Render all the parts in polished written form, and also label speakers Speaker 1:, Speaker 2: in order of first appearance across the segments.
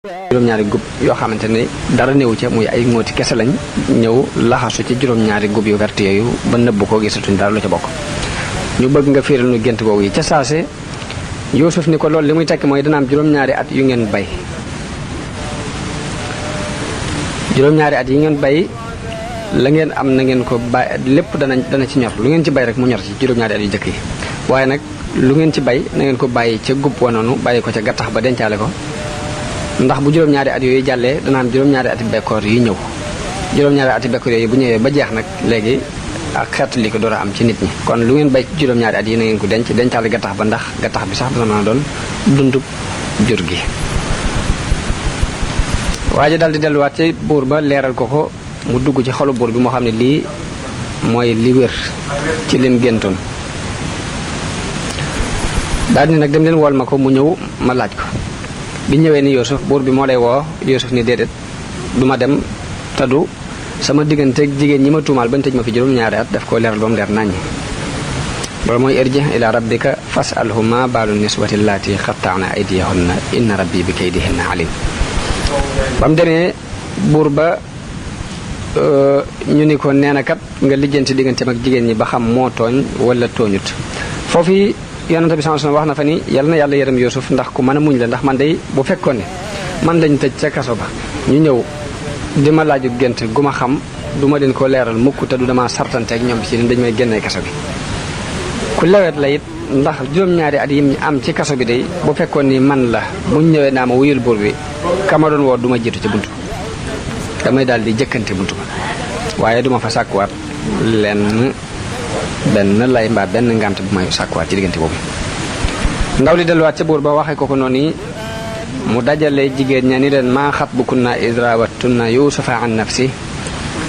Speaker 1: juróom-ñaari gub yoo xamante ne dara néew ca muy ay ngóoti kese lañ ñëw laxasu ci juróom-ñaari gub yu vert yooyu ba nëbb ko gisatuñ dara lu ca bokk. ñu bëgg nga fiiral nu gént googu yi ca saase Yuusuf ni ko loolu li muy tekki mooy dana am juróom-ñaari at yu ngeen bay juróom-ñaari at yi ngeen bay la ngeen am na ngeen ko bay lépp dana ci ñor lu ngeen ci bay rek mu ñor ci juróom-ñaari at yu jëkk yi waaye nag lu ngeen ci bay na ngeen ko bàyyi ca gub wa noonu bàyyi ko ca gattax ba dencaale ko ndax bu juróom-ñaari at yooyu jàllee dana am juróom-ñaari ati bekkoor yi ñëw juróom-ñaari ati bekkoor yooyu bu ñëwee ba jeex nag léegi ak xeetu li ko door a am ci nit ñi kon lu ngeen bay ci juróom-ñaari at yi na ngeen ko dencaale gattax ba ndax gattax bi sax dana mën a doon dundub jur gi. waa ji daal di delluwaat ci buur ba leeral ko mu dugg ci xolu buur bi moo xam ne lii mooy li wér ci lim géntoon daal di nag dem leen wool ma ko mu ñëw ma laaj ko. bi ñëwee ni Yuusuf buur bi moo lay woo Yuusuf ni déedéet du ma dem taddu sama digganteeg jigéen ñi ma tuumaal bañ tëj ma fi juróom-ñaari at daf koo leeral ba mu leer naññi loolu mooy irji ila rabbika fasalhu ma baalu niswati llaati xattaana aydiyahunna inna rabbi bi kaydihinna alim ba mu demee buur ba ñu ni ko nee na kat nga lijjanti digganteem ak jigéen ñi ba xam moo tooñ wala tooñut foofu yonent bi sallallahu alayhi wasallam wax na fa ni yal na yàlla yërëm Yuusuf ndax ku mën a muñ la ndax man day bu fekkoon ne man lañ tëj ca kaso ba ñu ñëw di ma laaju gént gu ma xam du ma leen ko leeral mukk te du dama sartanteeg ñoom ci dañ may génnee kaso bi ku lewet la it ndax juróom-ñaari at yim am ci kaso bi day bu fekkoon ni man la buñ ñëwee naa ma wuyul buur bi kama doon woo du ma jiitu ci buntu damay daal di jëkkante buntu ba waaye duma fa sàkkuwaat benn lay mbaa benn ngànt bu may sàkkuwaat ci diggante boobu ndaw li delluwaat ca buur ba waxee ko noonu mu dajale jigéen ña ni leen maa xatbukunna iz raawattunna yuusufa an nafsi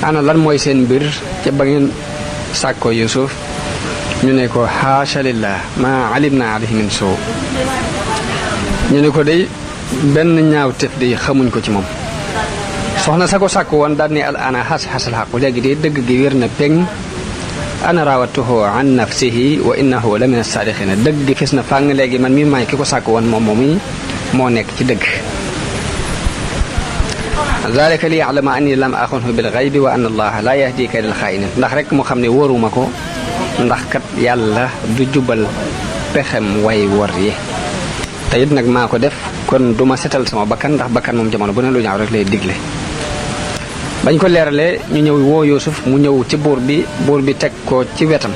Speaker 1: ana lan mooy seen mbir ca ba ngeen sàkkoo Yuusuf ñu ne ko haasha lillah maa alimna alayhi min suu ñu ne ko day benn ñaaw tef di xamuñ ko ci moom soxna sa ko sàkk woon daal ni al ana xasal xaqu léegi de dëgg gi wér na peng ana raawatuhu an nafsihi wa innahu la min as-saadiqina dëgg gi fis na fàng léegi man mi maay ki ko sàkk woon moom moomu moo nekk ci dëgg zalika li ya'lama anni lam axunhu bil ghaybi wa anna allaha la yahdi kaydal xaa'inin ndax rek mu xam ne wóoruma ko ndax kat yàlla du jubal pexem way wor yi te it nag maa ko def kon duma setal sama bakkan ndax bakkan moom jamono bu ne lu ñaaw rek lay digle bañ ko leeralee ñu ñëw woo Yuusuf mu ñëw ci buur bi teg ko ci wetam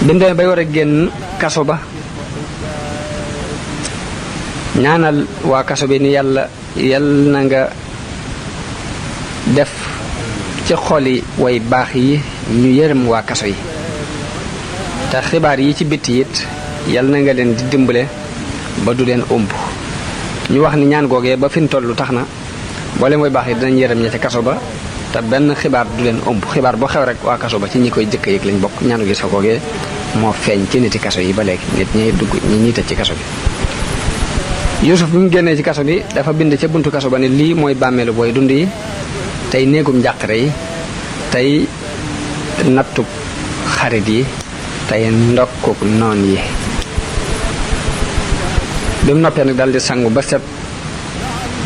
Speaker 1: bindee bay war a génn kaso ba ñaanal waa kaso bi ni yàlla na nga def ci xoli way baax yi ñu yërëm waa kaso yi te xibaar yi ci bitti it yàlla na nga leen di dimbale ba du leen ëmb ñu wax ni ñaan googee ba fi mu toll tax na mboolem way baax yi dinañ yërëm ña ca kaso ba te benn xibaar du leen ëmb xibaar boo xew rek waa kaso ba ci ñi koy jëkk yëg lañ bokk ñaanu gi sa googee moo feeñ ci niti kaso yi ba léegi nit ñi dugg ñi tëj ci kaso bi Yuusuf bi mu génnee ci kaso bi dafa bind ca buntu kaso ba ne lii mooy bàmmeelu booy dund yi tey néegum njàqare yi tey nattub xarit yi tey ndokkuk noon yi bi mu noppee nag daal di sangu ba set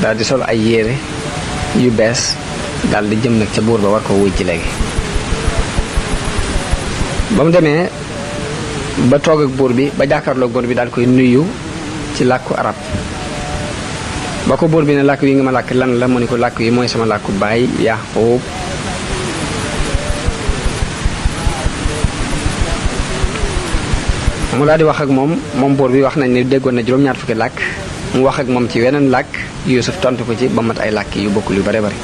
Speaker 1: daal di sol ay yére yu bees daal di jëm nag ca buur ba war ko wuy ci léegi ba mu demee ba toog ak buur bi ba jàkkaarloog buur bi daal koy nuyu ci làkku arab ba ko buur bi ne làkk wi nga ma làkk lan la mu ne ko làkk wi mooy sama làkku baay Yaaqub mu daal di wax ak moom buur bi wax nañ ne déggoon na juróom-ñaar fukki làkk mu wax ak moom ci weneen làkk Yuusuf tontu ko ci ba mat ay làkk yu bokkul yu bare bari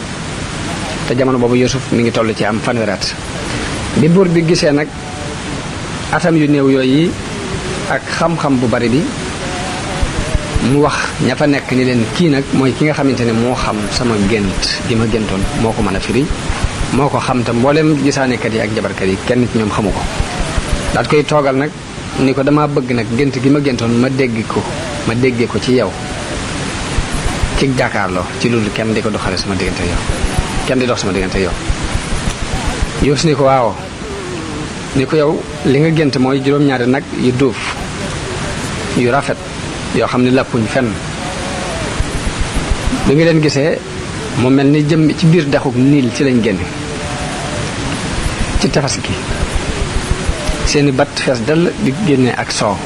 Speaker 1: te jamono boobu Yuusuf mi ngi toll ci am fanweeri at bi buur bi gisee nag atam yu néew yooyu ak xam-xam bu bari bi mu wax ña fa nekk ni leen kii nag mooy ki nga xamante ne moo xam sama gént gi ma géntoon moo ko mën a firi moo ko xam te mboolem gisaanekat yi ak jabarkat yi kenn ci ñoom xamu ko daal koy toogal nag ni ko dama bëgg nag gént gi ma géntoon ma déggee ko ci yow ci jàkkaarloo ci loolu kenn di ko doxale sama diggante yow kenn di dox sama diggante yow Yuusuf ni ko waaw ni ko yow li nga gént mooy juróom-ñaari nag yu duuf yu rafet yoo xam ne làppuñ fenn. bi nga leen gisee mu mel ni jëm ci biir dexuk niil ci lañ génne ci tefas gi seeni bat fees dell di génne ak soow.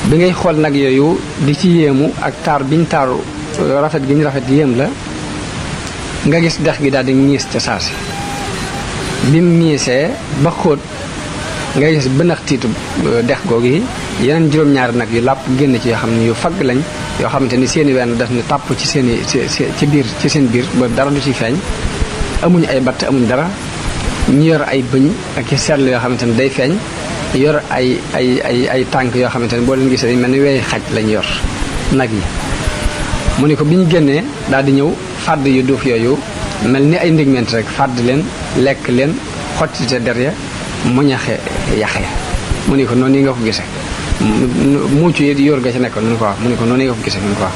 Speaker 1: bi ngay xool nag yooyu di ci yéemu ak taar biñ taaru rafet gi ñu rafet yéem la nga gis dex gi daal di ñiis ca saasi. bim ñiisee ba xóot nga gis bënax tiitu dex googu yi yeneen juróom-ñaari nag yu làpp génn ci yoo xam ne yu fagg lañ yoo xamante ni seeni wenn def ni tàpp ci seeni ci biir ci seen biir ba dara du ci feeñ. amuñ ay batt amuñ dara ñu yor ay bëñ ak i seetlu yoo xamante ni day feeñ yor ay tànk yoo xamante ni boo leen gisee dañ mel ni weey xaj lañ yor nag yi. mu ni ko bi ñu génnee daal di ñëw fàdd yu duuf yooyu mel ni ay ndigment rek fàdd leen lekk leen xottite der ya mu ñaxe yaxe. mu ni ko noonu yi nga ko gisee muucu yi yor ga ci nekkoon mu ni ko waaw mu ni ko noonu yi nga ko gisee mu ni ko waaw.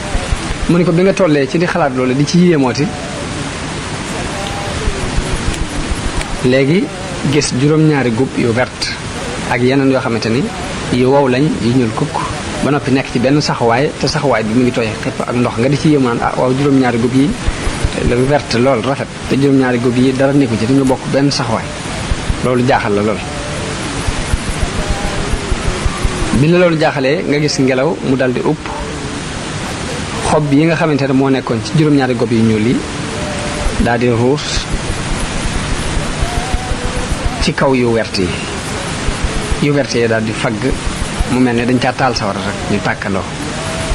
Speaker 1: mu ni ko bi nga tollee ci di xalaat loolu di ci yéemooti léegi gis juróom-ñaari gub yu vert ak yeneen yoo xamante ni yu wow lañ yu ñuul kukk ba noppi nekk ci benn saxuwaay te saxuwaay bi mu ngi tooy xepp ak ndox nga di ci yéemaan ah waaw juróom-ñaari gub yi vert lool rafet te juróom-ñaari gub yi dara nekku ci dañu bokk benn saxuwaay loolu jaaxal la lool. bi la loolu jaaxalee nga gis ngelaw mu dal di upp xob yi nga xamante ne moo nekkoon ci juróom-ñaari gob yu ñuul yi daal di ruus ci kaw yu wert yi daal di fagg mu mel ne dañ caa taal sawara rek ñu tàkkandoo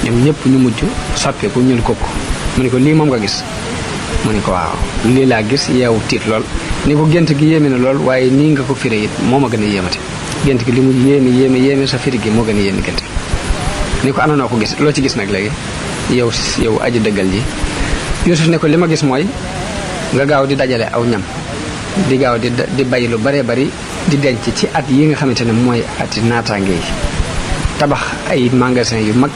Speaker 1: ñoom ñëpp ñu mujj soppeeku ñuul kooku. mu ni ko lii moom nga gis mu ni ko waaw lii laa gis yeewu tiit lool ni ko gént gi yéeme na lool waaye nii nga ko firé it moo ma gën a yéemate gént gi li mu yéeme sa firi gi moo gën a yéeme gént ni ko ana noo ko gis loo ci gis nag léegi yow aji dëggal ji. Yuusuf ne ko li ma gis mooy nga gaaw di dajale aw ñam di gaaw di bay lu baree bari di denc ci at yi nga xamante ne mooy ati naataange yi tabax ay magasin yu mag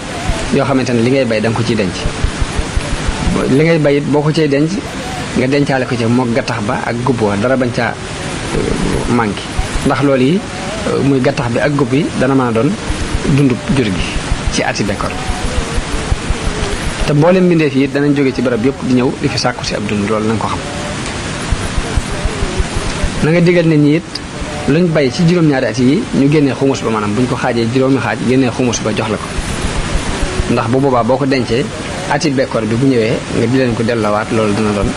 Speaker 1: yoo xamante ne li ngay bay da nga ko ciy denc. li ngay bay it boo ko cay denc nga dencaale ko ci moog gattax ba ak gubb wa dara bañ caa manqué ndax loolu yi muy gattax bi ak gubb yi dana mën a doon dundu jur gi ci ati bekkoor te mboolem mbindeef yi danañ jóge ci barab yëpp di ñëw di fi sàkku si ab dund loolu na nga ko xam. na nga digal nit ñi it luñ bay ci juróom-ñaari at yi ñu génnee xumus ba maanaam buñ ko xaajee juróomi xaaj génnee xumus ba jox la ko ndax bu boobaa boo ko dencee ati bekkoor bi bu ñëwee nga di leen ko dellawaat loolu dina doon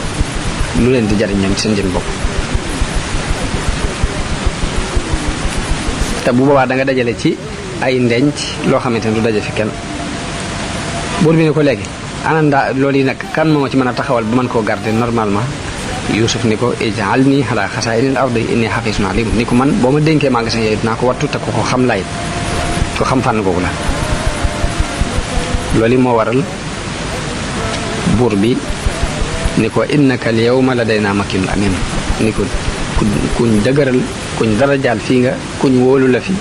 Speaker 1: lu leen di jariñ ñoom ci seen jëm bopp. te bu boobaa da nga dajale ci ay ndenc loo xamante ne du daje fi kenn. buur bi ne ko léegi ananda loolu yi nag kan moo ci mën a taxawal ba mën koo garder normalement. Yuusuf ni ko ij'alni ala xasaa'inil ardi inni hafiizun aliim ni ko man boo ma dénkee magasin yooyu dinaa ko wattu te ko xam laay ko xam fànn googu la. loolu moo waral buur bi ni ko innaka al yawma ladaynaa makiinun amiin ni ko kuñ dëgëral kuñ dara jaal fii nga kuñ wóolu la fi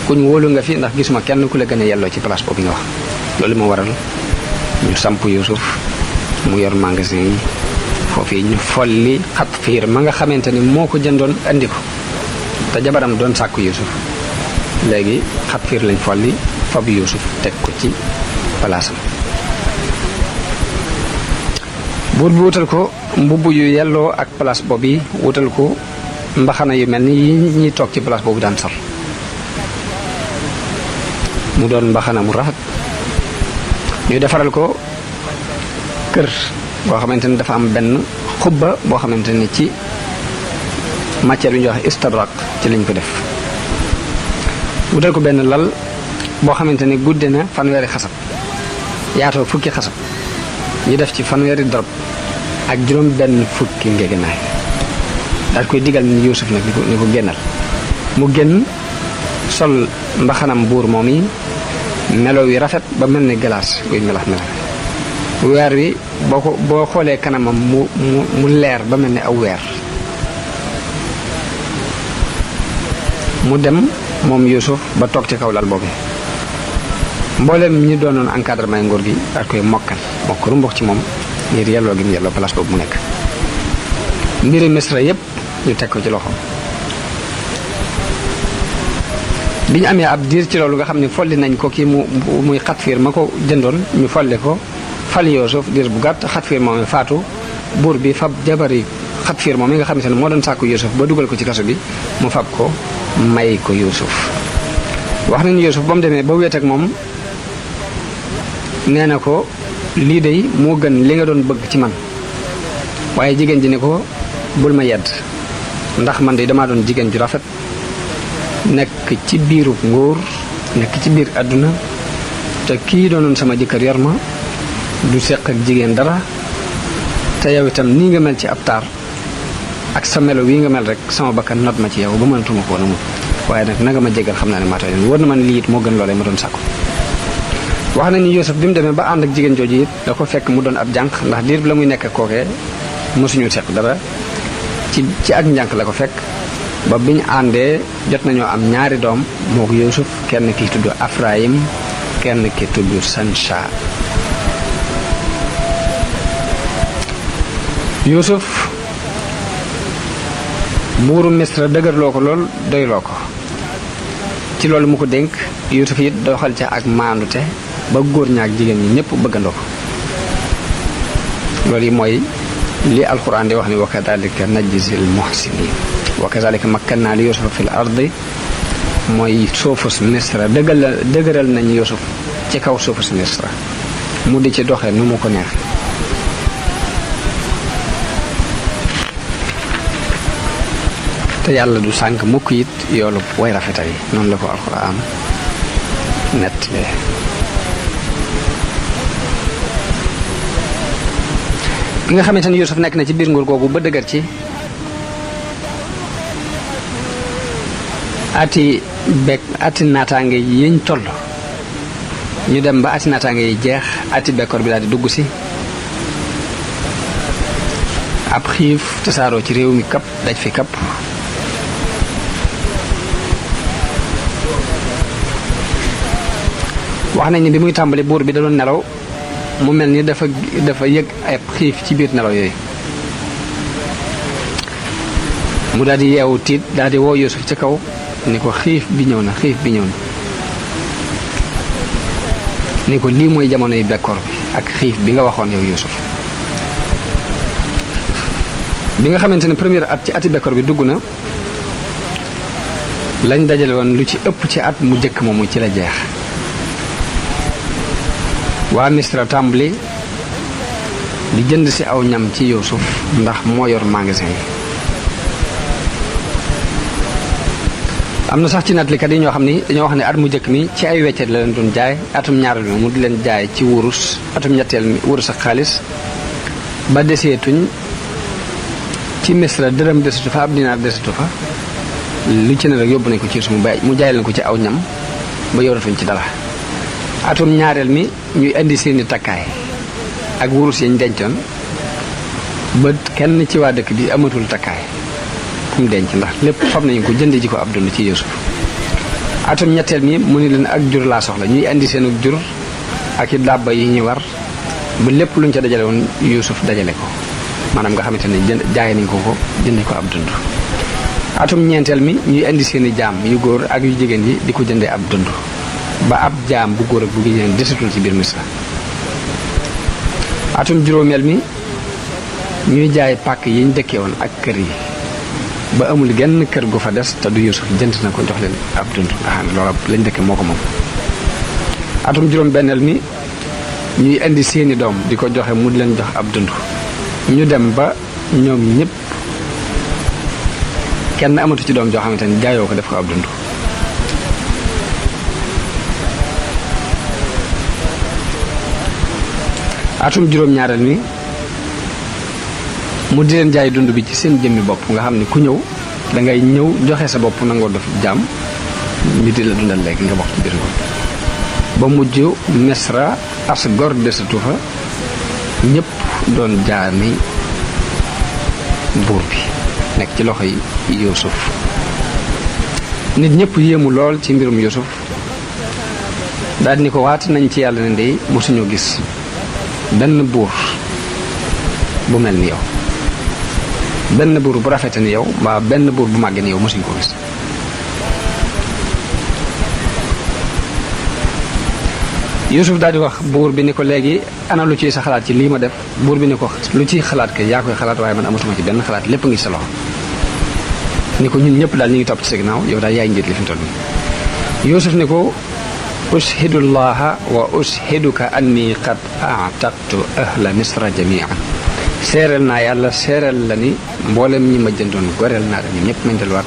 Speaker 1: kuñ wóolu nga fi ndax gisuma kenn ku la gën a yelloo ci place boobu nga wax. loolu moo waral ñu samp Yuusuf mu yor magasin yi foofu ñu folli Xatfiir ma nga xamante ni moo ko jëndoon andi ko te jabaram doon sàkku Yuusuf léegi Xatfiir lañ folli fab Yuusuf teg ko ci palaasam. buur bi wutal ko mbubb yu yelloo ak place boobu yi wutal ko mbaxana yu mel ni yi ñuy toog ci place boobu daan sol mu doon mbaxana mu rafet. ñu defaral ko kër boo xamante ni dafa am benn xubba boo xamante ni ci matière yu ñuy wax istadrak ci lañ ko def. wutal ko benn lal boo xamante ni gudde na fanweeri xasab yaatoo fukki xasab ñu def ci fanweeri dorob ak juróom benn fukki ngeeginaay daal koy digal ni Yuusuf nag ni ko génnal mu génn sol mbaxanam buur moom yi melo wi rafet ba mel ni galaas guy melax weer wi boo xoolee kanamam mu leer ba mel ni aw weer mu dem moom Yuusuf ba toog ci kaw lal boobu mboolem ñi doonoon encadrement nguur gi daal koy mokkal mokk rumbux ci moom ngir yelloo gi mu yelloo place boobu mu nekk. mbiri Misra yépp ñu teg ko ci loxo bi ñu amee ab diir ci loolu nga xam ne folli nañ ko kii muy Xatfiir ma ko jëndoon ñu folli ko fal Yuusuf diir bu gàtt Xatfiir moom faatu buur bi fab jabari Xatfiir moom mi nga xam ne moo doon sàkku Yuusuf ba dugal ko ci kaso bi mu fab ko may ko Yuusuf wax nañu Yuusuf ba mu demee ba wéet ak moom nee na ko lii de moo gën li nga doon bëgg ci man waaye jigéen ji ne ko bul ma yedd ndax man de damaa doon jigéen ju rafet nekk ci biiru nguur nekk ci biir àdduna te kii doonoon sama jëkkër yor ma du seq ak jigéen dara te yow itam nii nga mel ci ab taar ak sa melo wii nga mel rek sama bakkan not ma ci yow ba mënatuma ko woon waaye nag nanga ma jégal xam naa ne maa tooy war na man lii it moo gën loolee ma doon sàkku wax na ni Yuusuf bi mu demee ba ànd ak jigéen jooju it da ko fekk mu doon ab jànq ndax diir bi la muy nekk kookee mosuñu seq dara ci ak njànq la ko fekk ba biñu àndee jot nañoo am ñaari doom moo ko Yuusuf kenn ki tudd Afrayim kenn ki tudd Sansha Yuusuf buuru Misra dëgërloo ko lool doyloo ko ci loolu mu ko dénk Yuusuf it doxal ca ak maandute ba góor ñaak jigéen ñi ñëpp bëggandoo ko loolu yi mooy li alquran di wax ni wa kadalika najzil muhsinin wa kadalika makkanna li Yuusufa fil ardi mooy suufus Misra dëgëral nañ Yuusuf ci kaw suufus Misra mu di ci doxee nu mu ko neex te yàlla du sànk mukk it yoolu way rafetal yi noonu la ko alquran nettalee bi nga xamante ni Yuusuf nekk na ci biir nguur googu ba dëgër ci ati naataange yiñ toll ñu dem ba ati naataange yi jeex ati bekkoor bi daal di dugg si ab xiif tasaaroo ci réew mi kapp daj fi kapp wax nañ ni bi muy tàmbali buur bi da doon nelaw mu mel ni dafa yëg ay xiif ci biir nelaw yooyu mu daal di yeewu tiit daal di woo Yuusuf ci kaw ni ko xiif bi ñëw na ni ko lii mooy jamono yu bekkoor bi ak xiif bi nga waxoon yow Yuusuf bi nga xamante ne première at ci ati bekkoor bi dugg na lañ dajale woon lu ci ëpp ci at mu jëkk moomu ci la jeex waa Misra tàmbali di jënd ci aw ñam ci Yuusuf ndax moo yor magasin yi am na sax ci nattalikat yi ñoo xam ni dañoo wax ne at mu njëkk mi ci ay weccet la leen doon jaay atum ñaareel mi mu di leen jaay ci wurus atum ñetteel mi wurus ak xaalis ba deseetuñ ci Misra dërëm desatu fa ab dinaar desatu fa lu ci ne rek yóbbu nañ ko ci Yuusuf mu jaay leen ko ci aw ñam ba yoratuñ ci dara atum ñaareel mi ñuy indi seeni takkaay ak wurus yañ dencoon ba kenn ci waa dëkk bi amatul takkaay fu mu denc ndax lépp fab nañu ko jënd ji ko ab dund ci Yuusuf atum ñetteel mi mu ni leen ak jur laa soxla ñuy indi seenu jur ak i dàbba yi ñu war ba lépp luñ ca dajale woon Yuusuf dajale ko maanaam nga xamante ne jaay nañ ko jënd ko ab dund atum ñeenteel mi ñuy indi seeni jaam yu góor ak yu jigéen yi di ko jëndee ab dund ba ab jaam bu góor ak bu jigéen desatul ci biir Misra atum juróomeel mi ñuy jaay pàkk yiñ dëkkee woon ak kër yi ba amul genn kër gu fa des te du Yuusuf jënd na ko jox leen ab dund nga xam ne loola lañ dëkke moo ko moom atum juróom benneel mi ñuy indi seeni doom di ko joxe mu di leen jox ab dund ñu dem ba ñoom ñëpp kenn amatu ci doom joo xamante ni jaayoo ko def ko ab dund atum juróom-ñaareel mi mu di leen jaay dund bi ci seen jëmmi bopp nga xam ne ku ñëw dangay ñëw joxe sa bopp nangoo def jaam ñu di la dundal léegi nga bokk ci biir ko ba mujj Misra as gor desatu fa ñëpp doon jaami buur bi nekk ci loxo yi Yuusuf nit ñëpp yéemu lool ci mbirum Yuusuf daal ni ko waat nañ ci yàlla ne ndey mosuñu gis benn buur bu mel ni yow benn buur bu rafete ni yow mbaa benn buur bu màgge ni yow mosuñu ko gis Yuusuf daal di wax buur bi ni ko léegi ana lu ciy sa xalaat ci lii ma def buur bi ni ko lu ciy xalaat ke yaa koy xalaat waaye man amatuma ci benn xalaat lépp ngi sa loxo ni ko ñun ñëpp daal ñu ngi topp ci sa ginnaaw yow daal yaay njiit li fi mu toll nii Yuusuf ni ko ushidullaha wa ushiduka anni qad a'taqtu ahla misra jami'an seereel naa yàlla seereel la ni mboolem ñi ma jëndoon goreel naa la ñun ñëpp nañ delluwaat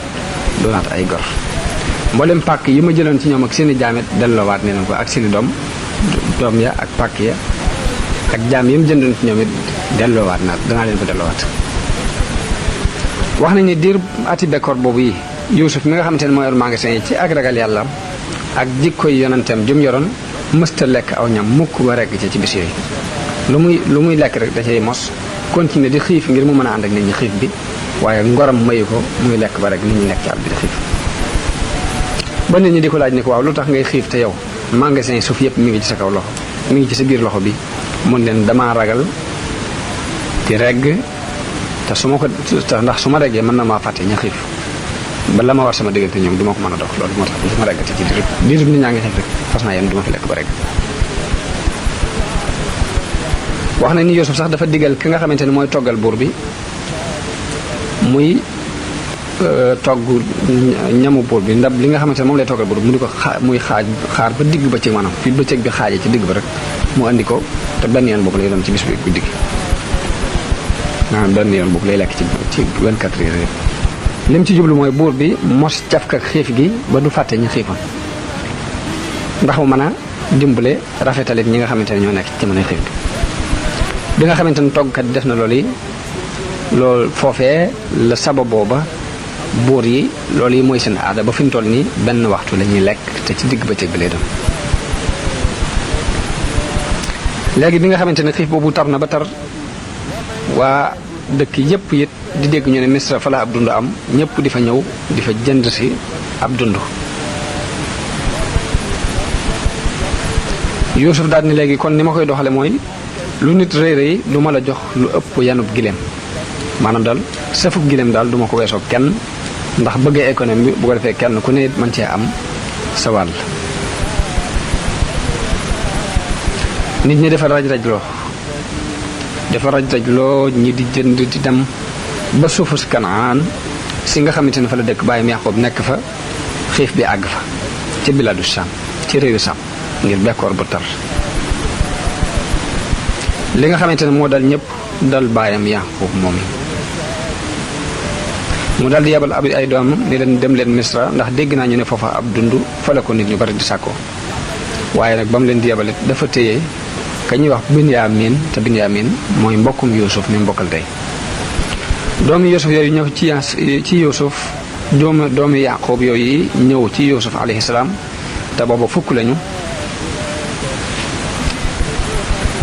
Speaker 1: doonaat ay gor mboolem pàkk yi ma jëloon ci ñoom ak seeni jaamet delloowaat ne leen ko ak seeni doom ya ak pàkk ya ak jaam yi mu jëndoon ci ñoom it delloowaat naa danaa leen ko delloowaat wax nañ ne diir ati bekkoor boobu yi Yuusuf mi nga xamante ne moo yor magasin yi ci ak ragal yàlla ak jikkoy yonenteem jum yoroon mësta lekk aw ñam mukk ba rekk ci bis yooyu lu muy lekk rek da cay mos continuer di xiif ngir mu mën a ànd ak nit ñi xiif bi waaye ngoram mayu ko muy lekk ba rek nit ñi nekk ci àll bi di xiif ba nit ñi di ko laaj ni ko waaw lu tax ngay xiif te yow magasin yi suuf yëpp mi ngi ci sa kaw loxo mi ngi ci sa biir loxo bi mun leen damaa ragal di regg te su ma ko ndax su ma reggee mën na maa fàtte ña xiif ba la ma war sama diggante ñoom du ma ko mën a dox loolu moo tax du ma reggati ci diir nit ñaa ngi xiif rek fas naa yéen du ma fi lekk ba regg wax na ni Yuusuf sax dafa digal ki nga xamante ne mooy toggal buur bi muy togg ñamu buur bi ndab li nga xamante ne moom lay toggal buur bi mu di ko muy xaar ba digg bëccëg maanaam fi bëccëg bi xaajee ci digg ba rek mu andi ko te benn yoon boobu lay doon ci bis bi guddi gi maanaam benn yoon boobu lay lekk ci 24 heures yëpp lim ci jublu mooy buur bi mos cafka ak xiif gi ba du fàtte ñu xiifoon ndax mu mën a dimbale rafetalit ñi nga xamante ne ñoo nekk ci jamonoy xiif bi nga xamante ne toggkat def na loolu foofee la sababoo ba buur yi loolu yi mooy seen aada ba fi mu toll nii benn waxtu la ñuy lekk te ci digg bëccëg bi lay doon léegi bi nga xamante ne xiif boobu tar na ba tar waa dëkk yépp it di dégg ñu ne Misra fa la ab dund am ñëpp di fa ñëw di fa jënd si ab dund Yuusuf daal ni léegi kon ni ma koy doxale mooy lu nit rëy rëy lu ma la jox lu ëpp yanub gileem maanaam daal safub gileem daal du ma ko weesoo kenn ndax bëggee économie bi bu ko defee kenn ku ne mën cee am sa wàll nit ñi dafa raj-rajloo ñi di jënd di dem ba suufu si Kanaan si nga xamante ne fa la dëkk bàyyam Yaqoob nekk fa xiif bi àgg fa ci biladu Saam ci réewu Saam ngir bekkoor bu tar li nga xamante ne moo dal ñëpp dal baayam Yaqoob moom mu daal di yebal ay doomam ni leen dem leen Misra ndax dégg naa ñu ne foofa ab dund fa la ko nit ñu bari di sàkkoo waaye nag ba mu leen di yebalit dafa téye ka ñuy wax Binyaamin te Binyaamin mooy mbokkum Yuusuf mi mbokkal tey doomi Yuusuf yooyu ñëw ci Yuusuf doomi Yaqoob yooyu ñëw ci Yuusuf alayhi salaam te booba fukk lañu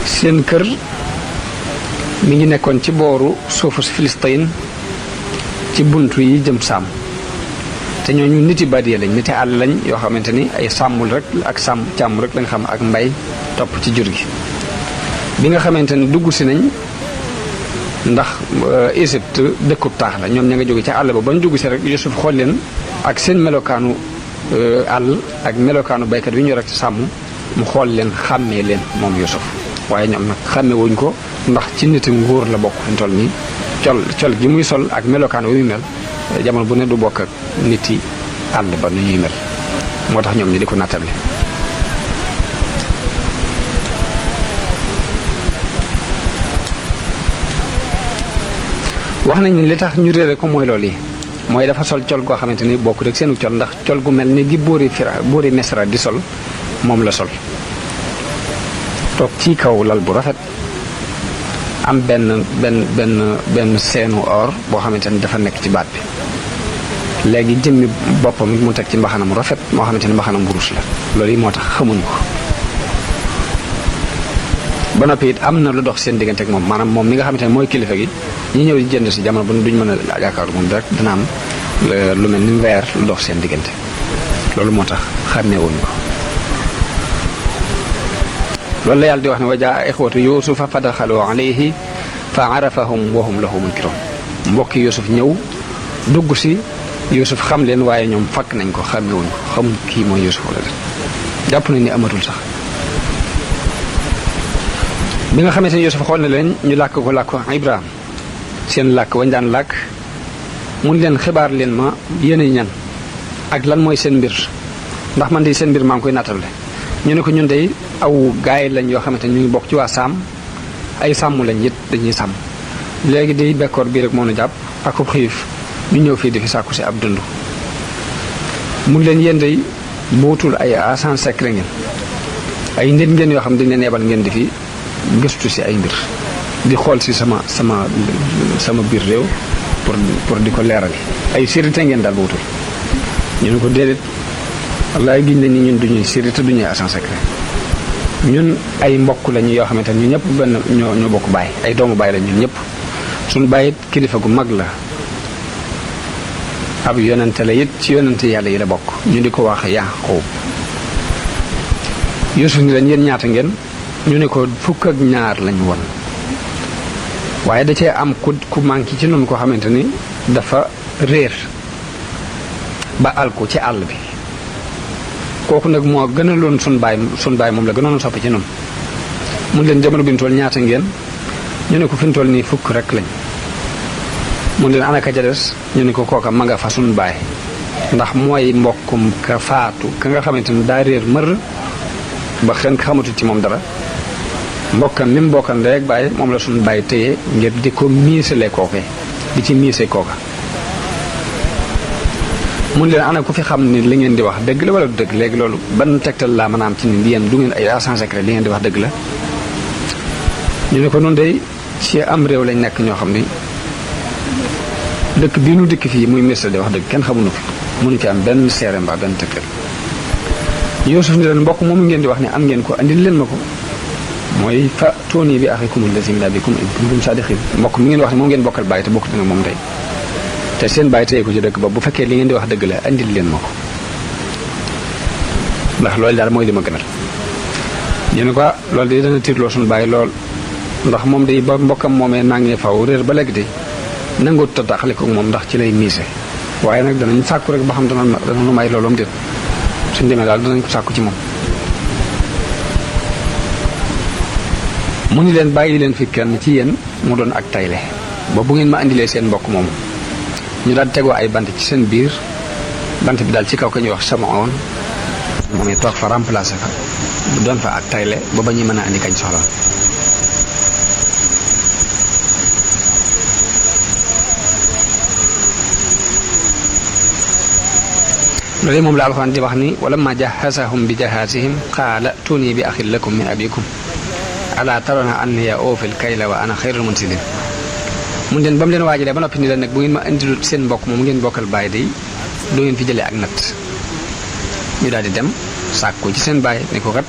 Speaker 1: seen kër mi ngi nekkoon ci booru suufu si Filistin ci buntu yi jëm Saam te ñooñu niti badiya lañ niti àll lañ yoo xamante ni ay sàmmul rek ak càmm rek lañ xam ak mbay topp ci jur gi bi nga xamante ni dugg si nañ ndax Égypte dëkkub taax la ñoom ña nga jóge ca àll ba bañ dugg si rek Yuusuf xool leen ak seen melokaanu àll ak melokaanu baykat wi ñu rek ci sàmm mu xool leen xàmmee leen moom Yuusuf waaye ñoom nag xàmmewuñ ko ndax ci niti nguur la bokk fi mu toll nii col gi muy sol ak melokaan wi muy mel jamono bu ne du bokk ak nit yi àll ba nu ñuy mel moo tax ñoom ñu di ko nattable wax nañ ni li tax ñu réere ko mooy loolu yi mooy dafa sol col goo xamante ni bokk rek seenu col ndax col gu mel ni gi buuri Misra di sol moom la sol toog ci kaw lal bu rafet am benn seenu or boo xamante ni dafa nekk ci baat bi léegi jëmmi boppam mu teg ci mbaxanam rafet moo xamante ni mbaxanam wurus la loolu yi moo tax xamuñ ko ba noppi it am na lu dox seen diggante ak moom maanaam moom mi nga xamante ne mooy kilifa gi ñi ñëw di jënd si jamono bu duñ mën a yaakaar moom rek dina am lu mel ni weer lu dox seen diggante loolu moo tax xàmmee wuñ ko loolu la yàlla di wax ne wa jaa ixwatu yuusufa fa daxalu alayhi fa arafahum wa hum lahu munkiroon mbokki Yuusuf ñëw dugg si Yuusuf xam leen waaye ñoom fakk nañ ko xàmmewuñ ko xamuñ kii mooy Yuusuf wala jàpp nañ ni amatul sax bi nga xamante ne Yuusuf xool na leen ñu làkk ko làkk Ibrahim seen làkk wañ daan làkk mun leen xibaar leen ma yéen ñan ak lan mooy seen mbir ndax man de seen mbir maa ngi koy nattale ñu ne ko ñun de aw gaay lañ yoo xamante ne ñu ngi bokk ci waa Saam ay sàmm lañ it dañuy sàmm léegi day bekkoor bii rek moo nu jàpp ak ub xiif ñu ñëw fii di fi sàkku si ab dund mun leen yéen day bootul ay agent secret ngeen ay nit ngeen yoo xam dañ leen yebal ngeen di fi gëstu si ay mbir di xool si sama biir réew pour di ko leeral ay sérité ngeen daal bootul ñu ne ko déedéet wallaay giñ la ni ñun duñuy sérité duñuy agent secret ñun ay mbokk lañu yoo xamante ne ñu ñëpp benn ñoo bokk baay ay doomu baay lañ ñun ñëpp suñu baay it kilifa gu mag la ab yonente la it ci yonente yàlla yi la bokk ñu di ko wax Yaaqub Yuusuf ni leen yéen ñaata ngeen ñu ne ko fukk ak ñaar lañ woon waaye da cee am ku manqué ci noonu koo xamante ni dafa réer ba alku ci àll bi kooku nag moo gënaloon sun baay moom la gënoon soppi ci noonu mun leen jamono bi ñu toll ñaata ngeen ñu ne ko fi ñu toll nii fukk rek lañ mun leen ana ka ca des ñu ne ko kooka ma nga fa sun baay ndax mooy mbokkum ka faatu ka nga xamante ni daa réer mër ba xen xamatu ci moom dara mbokkam mi mu bokkal rek baay moom la sun baay téye ngir di ko miisale kooke di ci miise kooka mun leen ana ku fi xam ni li ngeen di wax dëgg la wala du dëgg léegi loolu ban tegtal laa mën a am ci ni yéen du ngeen ay agent secret li ngeen di wax dëgg la ñu ne ko noonu day ci am réew lañ nekk ñoo xam ni dëkk bii nu dëkk fii muy Misra di wax dëgg kenn xamuñu fi mënu ci am benn seere mbaa benn tegtal Yuusuf ni leen mbokk moomu ngeen di wax ni am ngeen ko andil leen ma ko mooy fa tooni bi axikum allazi min abikum in kuntum saadiqin mbokk mi ngeen wax ne moom ngeen bokkal bàyyi te bokkut nag moom tey te seen bàyyi tey ko ci dëkk ba bu fekkee li ngeen di wax dëgg la andil leen ma ko ndax loolu daal mooy li ma gënal ñu ne ko loolu de dana tiitloo suñu bàyyi lool ndax moom day ba mbokkam moomee nangee faw réer ba léegi de nangu taxale ko moom ndax ci lay miise waaye nag danañ sàkku rek ba xam dana nu may looloom déet suñ demee daal danañ ko sàkku ci moom mu ni leen bàyyi leen fi kenn ci yéen mu doon ak tayle ba bu ngeen ma indilee seen mbokk moomu ñu daal tegoo ay bant ci seen biir bant bi daal ci kaw ka ñuy wax Samaon moom it toog fa remplacé fa doon fa ak tayle ba ba ñuy mën a andi kañ soxla loolu moom la alxuraan di wax ni wala ma jahazahum bi jahazihim qaala tuuni bi axin lakum min abikum ala tarona anni ya oofil kayla wa ana xayrul munsilin mun leen ba mu leen waajalee ba noppi ni leen nag bu ngeen ma indilut seen mbokk moom ngeen bokkal bàyyi day doo ngeen fi jëlee ak natt ñu daal di dem sàkku ci seen bàyyi ne ko kat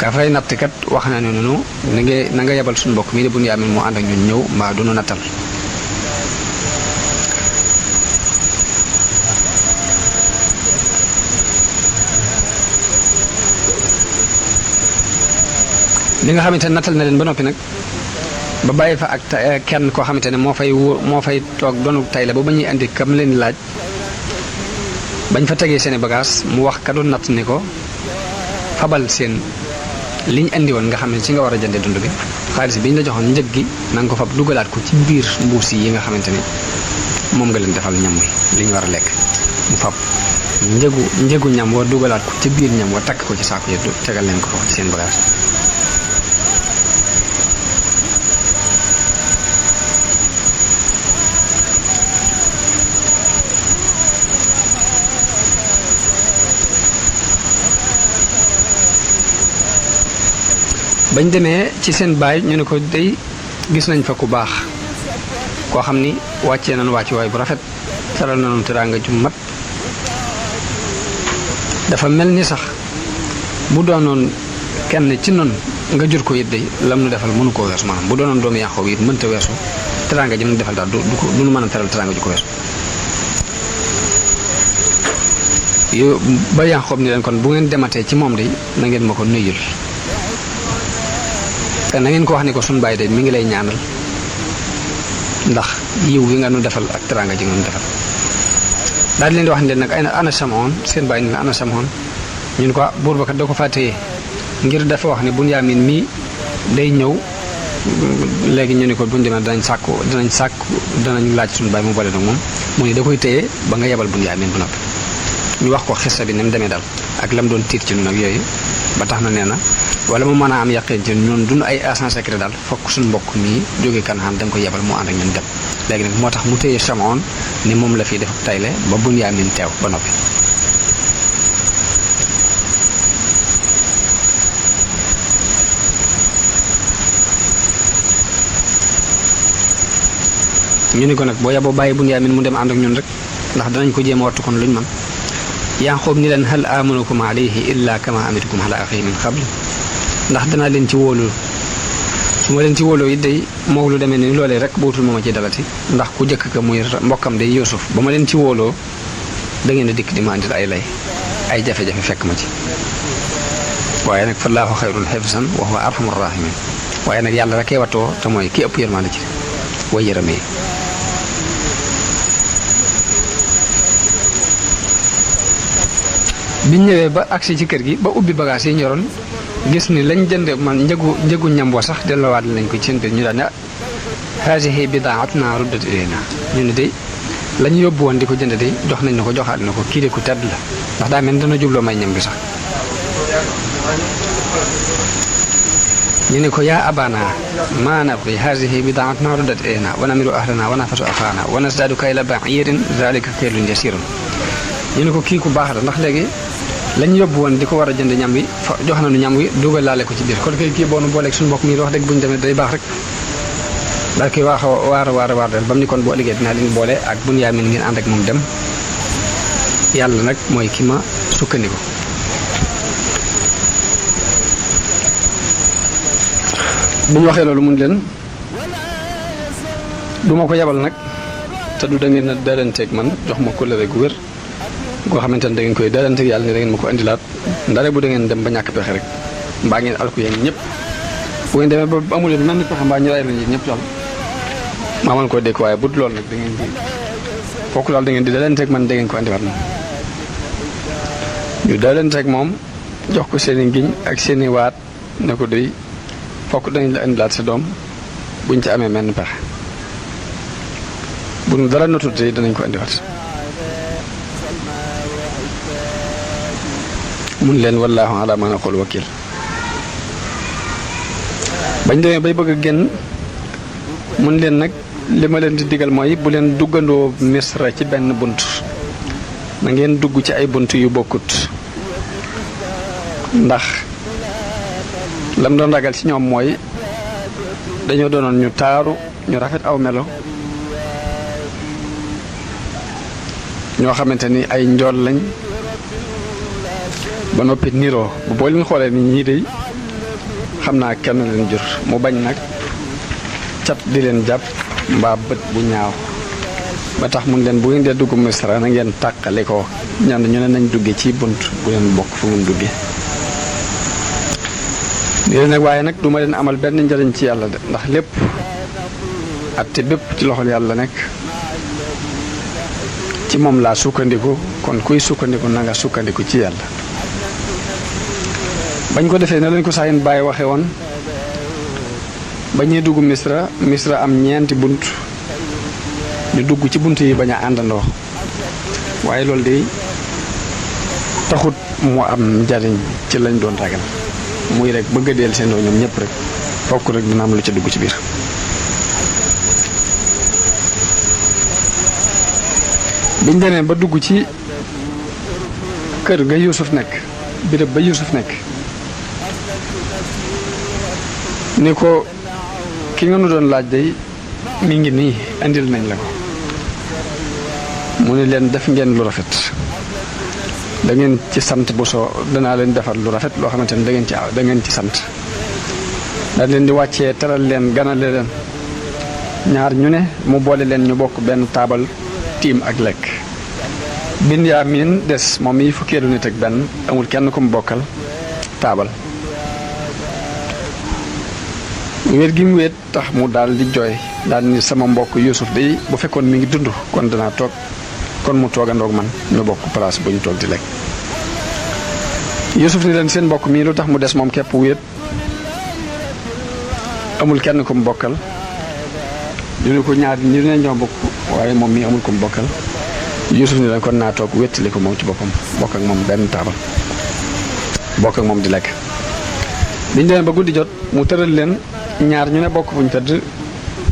Speaker 1: ka fay natt kat wax na ne noonu na nga yebal suñu mbokk mii de bu ñu amee moo ànd ak ñun ñëw mbaa du nu nattal li nga xamante ne nattal na leen ba noppi nag ba bàyyi fa ak kenn koo xamante ne moo fay toog doonu tay la ba ba ñuy indi kam leen laaj bañ fa tegee seeni bagage mu wax ka doon natt ni ko fabal seen liñ indi woon nga xam ne ci nga war a jënde dund bi xaalis bi ñu la joxoon njëg gi na nga ko fab dugalaat ko ci biir mbuus yi nga xamante ne moom nga leen defal ñam wi li ñu war a lekk mu fab njëgu ñam wa dugalaat ko ci biir ñam wa takk ko ci saako yi tegal leen ko foofu ci seen bagage bañ demee ci seen baay ñu ne ko day gis nañ fa ku baax koo xam ni wàccee nañu wàcc waay bu rafet teral nañu teraanga ju mat dafa mel ni sax bu doonoon kenn ci noonu nga jur ko it day lam nu defal mënu koo weesu maanaam bu doonoon doomu Yaaqoob it mënta weesu teraanga ji mu defal daal du nu mën a teral teraanga ju ko weesu yow ba Yaaqoob ni leen kon bu ngeen dematee ci moom day na ngeen ma ko nuyul te na ngeen ko wax ni ko suñu bàyyi de mi ngi lay ñaanal ndax yiw gi nga nu defal ak teraanga ji nga nu defal daal di leen di wax ne leen nag ay ana Samaon seen bàyyi ni ana Samaon ñun ko buur ba kat da ko fàttee ngir dafa wax ne Bunyaamin mii day ñëw léegi ñu ne ko buñu demee danañ laaj suñu baay mu boole nag moom mu ne da koy téye ba nga yebal Bun Yaamin bu noppi ñu wax ko xissa bi ni mu demee daal ak lam doon tiit ci ñun ak yooyu ba tax na nee na wala mu mën a am yaqeen ci ñun duñu ay agent secret daal fokk suñu mbokk mii jógee Kanaan da nga ko yebal mu ànd ak ñun dem léegi nag moo tax mu téye Chamoun ni moom la fiy def tayle ba Bun Yaamin teew ba noppi ñu ni ko nag boo yaboo bàyyi Bun Yaamin mu dem ànd ak ñun rek ndax danañ ko jéem a wattu kon luñ man Yaaqoob ni leen hal amanukum alayhi illa kama amintukum ala axihi min qabl ndax danaa leen ci wóolu su ma leen ci wóoloo it day moo lu demee ni loolee rek bootul ma ci dalati ndax ku jëkk ka muy mbokkam day Yuusuf ba ma leen ci wóoloo da ngeen a dikk di ma andil ay lay ay jafe-jafe fekk ma ci waaye nag fallaahu xayrun xifsan wa huwa arhamur rahimin waaye nag yàlla rekee wattoo te mooy ki ëpp yërmande ci way yërëmee biñ ñëwee ba agsi ci kër gi ba ubbi bagage yi ñoroon gis ni lañ jënd man njëgu ñam wa sax delloowaat lañ ko ci seen biir ñu daan ne haasihi bidaatuna ruddat ilayna ñu ne day lañ yóbbu woon di ko jënd day jox nañ na ko joxaat na ko kii de ku tedd la ndax daa mel ni dana jubloo may ñam bi sax ñu ne ko yaa abana maa nabgi haasihi bidaatuna ruddat ilayna wa namiru ahlana wa nafasu axaana wa nasdaadu kayla ba'iirin zalika kaylun yasirun ñu ne ko kii ku baax la ndax léegi lañ yóbbu woon di ko war a jënd ñam wi jox nañu ñam wi dugal laale ko ci biir kon kay kii boonu booleeg suñu mbokk mi wax dëgg bu ñu demee day baax rek daal koy waar del ba mu ni kon boo liggéey dinaa leen boole ak Bun Yaamin ngeen ànd ak moom dem yàlla nag mooy ki ma sukkandiku bu ñu waxee loolu mun leen du ma ko yebal nag te du da ngeen a dalanteeg man jox ma kóllëre gu wér goo xamante ne da ngeen koy dalanteeg yàlla ne da ngeen ma ko indilaat ndare bu da ngeen dem ba ñàkk pexe rek mbaa ngeen alku yéen ñëpp bu ngeen demee ba amul leen mel ni pexe mbaa ñu ray leen ñëpp daal maa mën koo dégg waaye bu dul loolu nag da ngeen di fokk daal da ngeen di dalanteeg man da ngeen ko indiwaat moom ñu dalanteeg moom jox ko seen i ngiñ ak seen i waat ne ko doy fokk dañ la indilaat sa doom buñ ci amee menn pexe bu nu dara notutee danañ ko indiwaat mun leen wallaahu ala ma naqul wakil bañ demee bay bëgg a génn mun leen nag li ma leen di digal mooy bu leen duggandoo Misra ci benn bunt na ngeen dugg ci ay bunt yu bokkut ndax lam doon ragal ci ñoom mooy dañoo doonoon ñu taaru ñu rafet aw melo ñoo xamante ni ay njool lañ ba noppi niroo bu boo leen xoolee ni ñii de xam naa kenn leen jur mu bañ nag cat di leen jàpp mbaa bët bu ñaaw ba tax mun leen bu ngeen dee dugg Misra na ngeen tàqale ko ñand ñu ne nañ dugge ci bunt bu leen bokk fu ngeen dugge léegi nag waaye nag du ma leen amal benn njëriñ ci yàlla de ndax lépp atte bépp ci loxol yàlla nekk ci moom laa sukkandiku kon kuy sukkandiku na nga sukkandiku ci yàlla bañ ko defee ne lañ ko saayin bàyyi waxe woon ba ñuy dugg Misra am ñeenti bunt ñu dugg ci bunt yi bañ a àndandoo waaye loolu de taxut mu am njariñ ci lañ doon ragal muy rek bëgg a deel seen doo ñoom ñëpp rek fokk rek dina am lu ca dugg ci biir biñ demee ba dugg ci kër ga Yuusuf nekk béréb ba Yuusuf nekk ni ko ki nga nu doon laaj day mi ngi nii andil nañ la ko mu ne leen def ngeen lu rafet da ngeen ci sant bu soo danaa leen defar lu rafet loo xamante ne da ngeen ci sant dañ leen di wàccee teral leen ganale leen ñaar ñu ne mu boole leen ñu bokk benn taabal tiim ak lekk Binyaamin des moom mi fukkeelu nit ak benn amul kenn ku mu bokkal taabal wéet gi mu wéet tax mu daal di jooy daal ni sama mbokk Yuusuf day bu fekkoon mi ngi dund kon danaa toog kon mu toogandoog man ñu bokk place bu ñu toog di lekk Yuusuf ni leen seen mbokk mii lu tax mu des moom képp wéet amul kenn ku mu bokkal ñu ne ko ñaar ñi ne ñoo bokk waaye moom mii amul ku mu bokkal Yuusuf ni leen kon naa toog wéttali ko moom ci boppam bokk ak moom benn taabal bokk ak moom di lekk. biñ demee ba guddi jot mu tëral leen ñaar ñu ne bokk fu ñu tëdd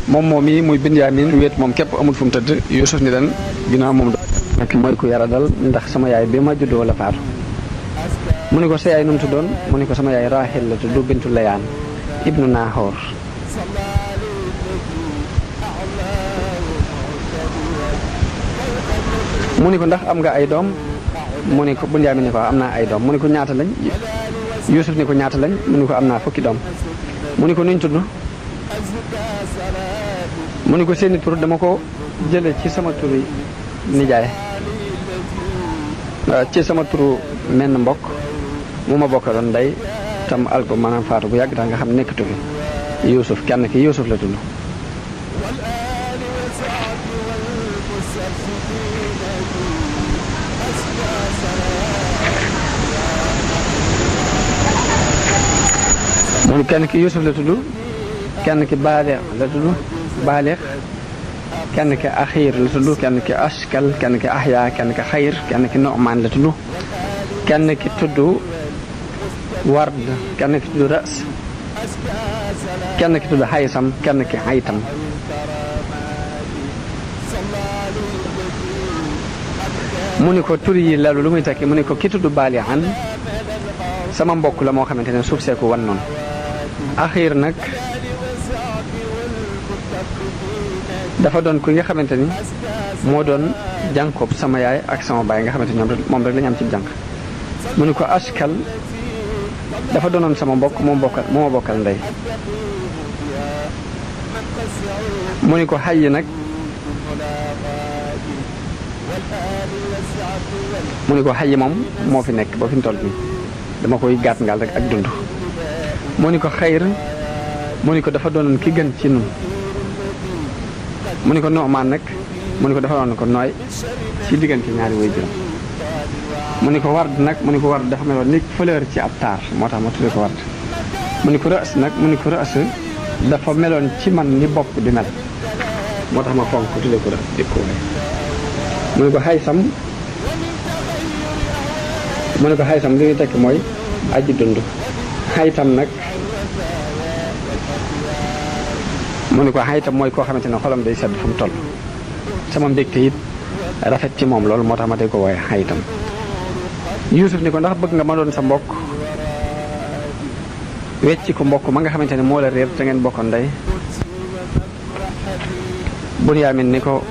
Speaker 1: moom mii muy Binyaamin wéet moom képp amul fu mu tëdd Yuusuf ni leen ginnaaw moom nekk mooy ku yara dal ndax sama yaay bi ma juddoo la faatu. mu ne ko sa yaay nu mu tuddoon mu ne ko sama yaay Raaxil la tudd bintu Layaan ibnu Naaxoor. mu ne ko ndax am nga ay doom mu ne ko Binyaamin ne ko am naa ay doom mu ne ko ñaata lañ Yuusuf ne ko ñaata lañ mu ne ko am naa fukki doom mu ne ko nuñ tudd mu ne ko seeni tur dama ko jële ci sama turi nijaay ci sama turu menn mbokk mu ma bokkaloon ndey tam alko maanaam faatu bu yàgg tax nga xam nekkatu fi Yuusuf kenn ki Yuusuf la tudd. mu ne kenn ki Yuusuf la tudd kenn ki Baaleex la tudd Baaleex kenn ki Axiir la tudd kenn ki Askal kenn ki Ahya kenn ki Xayr kenn ki Nu'maan la tudd kenn ki tudd Ward kenn ki tudd Ras kenn ki tudd Xaysam kenn ki Xaytam. mu ni ko tur yi lalu lu muy tekki mu ni ko ki tudd Baalihan sama mbokk la moo xamante ne suuf seeku wan noonu. Axiir nag dafa doon ku nga xamante ni moo doon jànkoob sama yaay ak sama baay nga xamante ni moom rek la ñu am ci jànk. mu ni ko Askal dafa doonoon sama mbokk moo ma bokkal ndey. mu ni ko Xay nag mu ni ko Xay moom moo fi nekk ba fi mu toll nii dama koy gàtt ngaal rek ak dund. mu ni ko Xayr mu ni ko dafa doonoon ki gën ci nun. mu ni ko Nu'maan nag mu ni ko dafa doon ko nooy ci diggante ñaari waajuram. mu ni ko Ward nag mu ni ko Ward dafa meloon ni fleur ci ab taar moo tax ma tuddee ko Ward. mu ni ko Ra'as nag mu ni ko Ra'as dafa meloon ci man ni bopp di mel moo tax ma fonk ko tuddee ko Ra'as di ko mu ni ko Xaysam mu ni ko Xaysam li ñuy tekki mooy aji dund. Xaytam nag mu ni ko Xaytam mooy koo xamante ne xolam day sedd fu mu toll sama mbégte it rafet ci moom loolu moo tax ma day ko wooye Xaytam. Yuusuf ni ko ndax bëgg nga ma doon sa mbokk wecci ko mbokk ma nga xamante ne moo la réer te ngeen bokkoon ndey. Binyaamin ni ko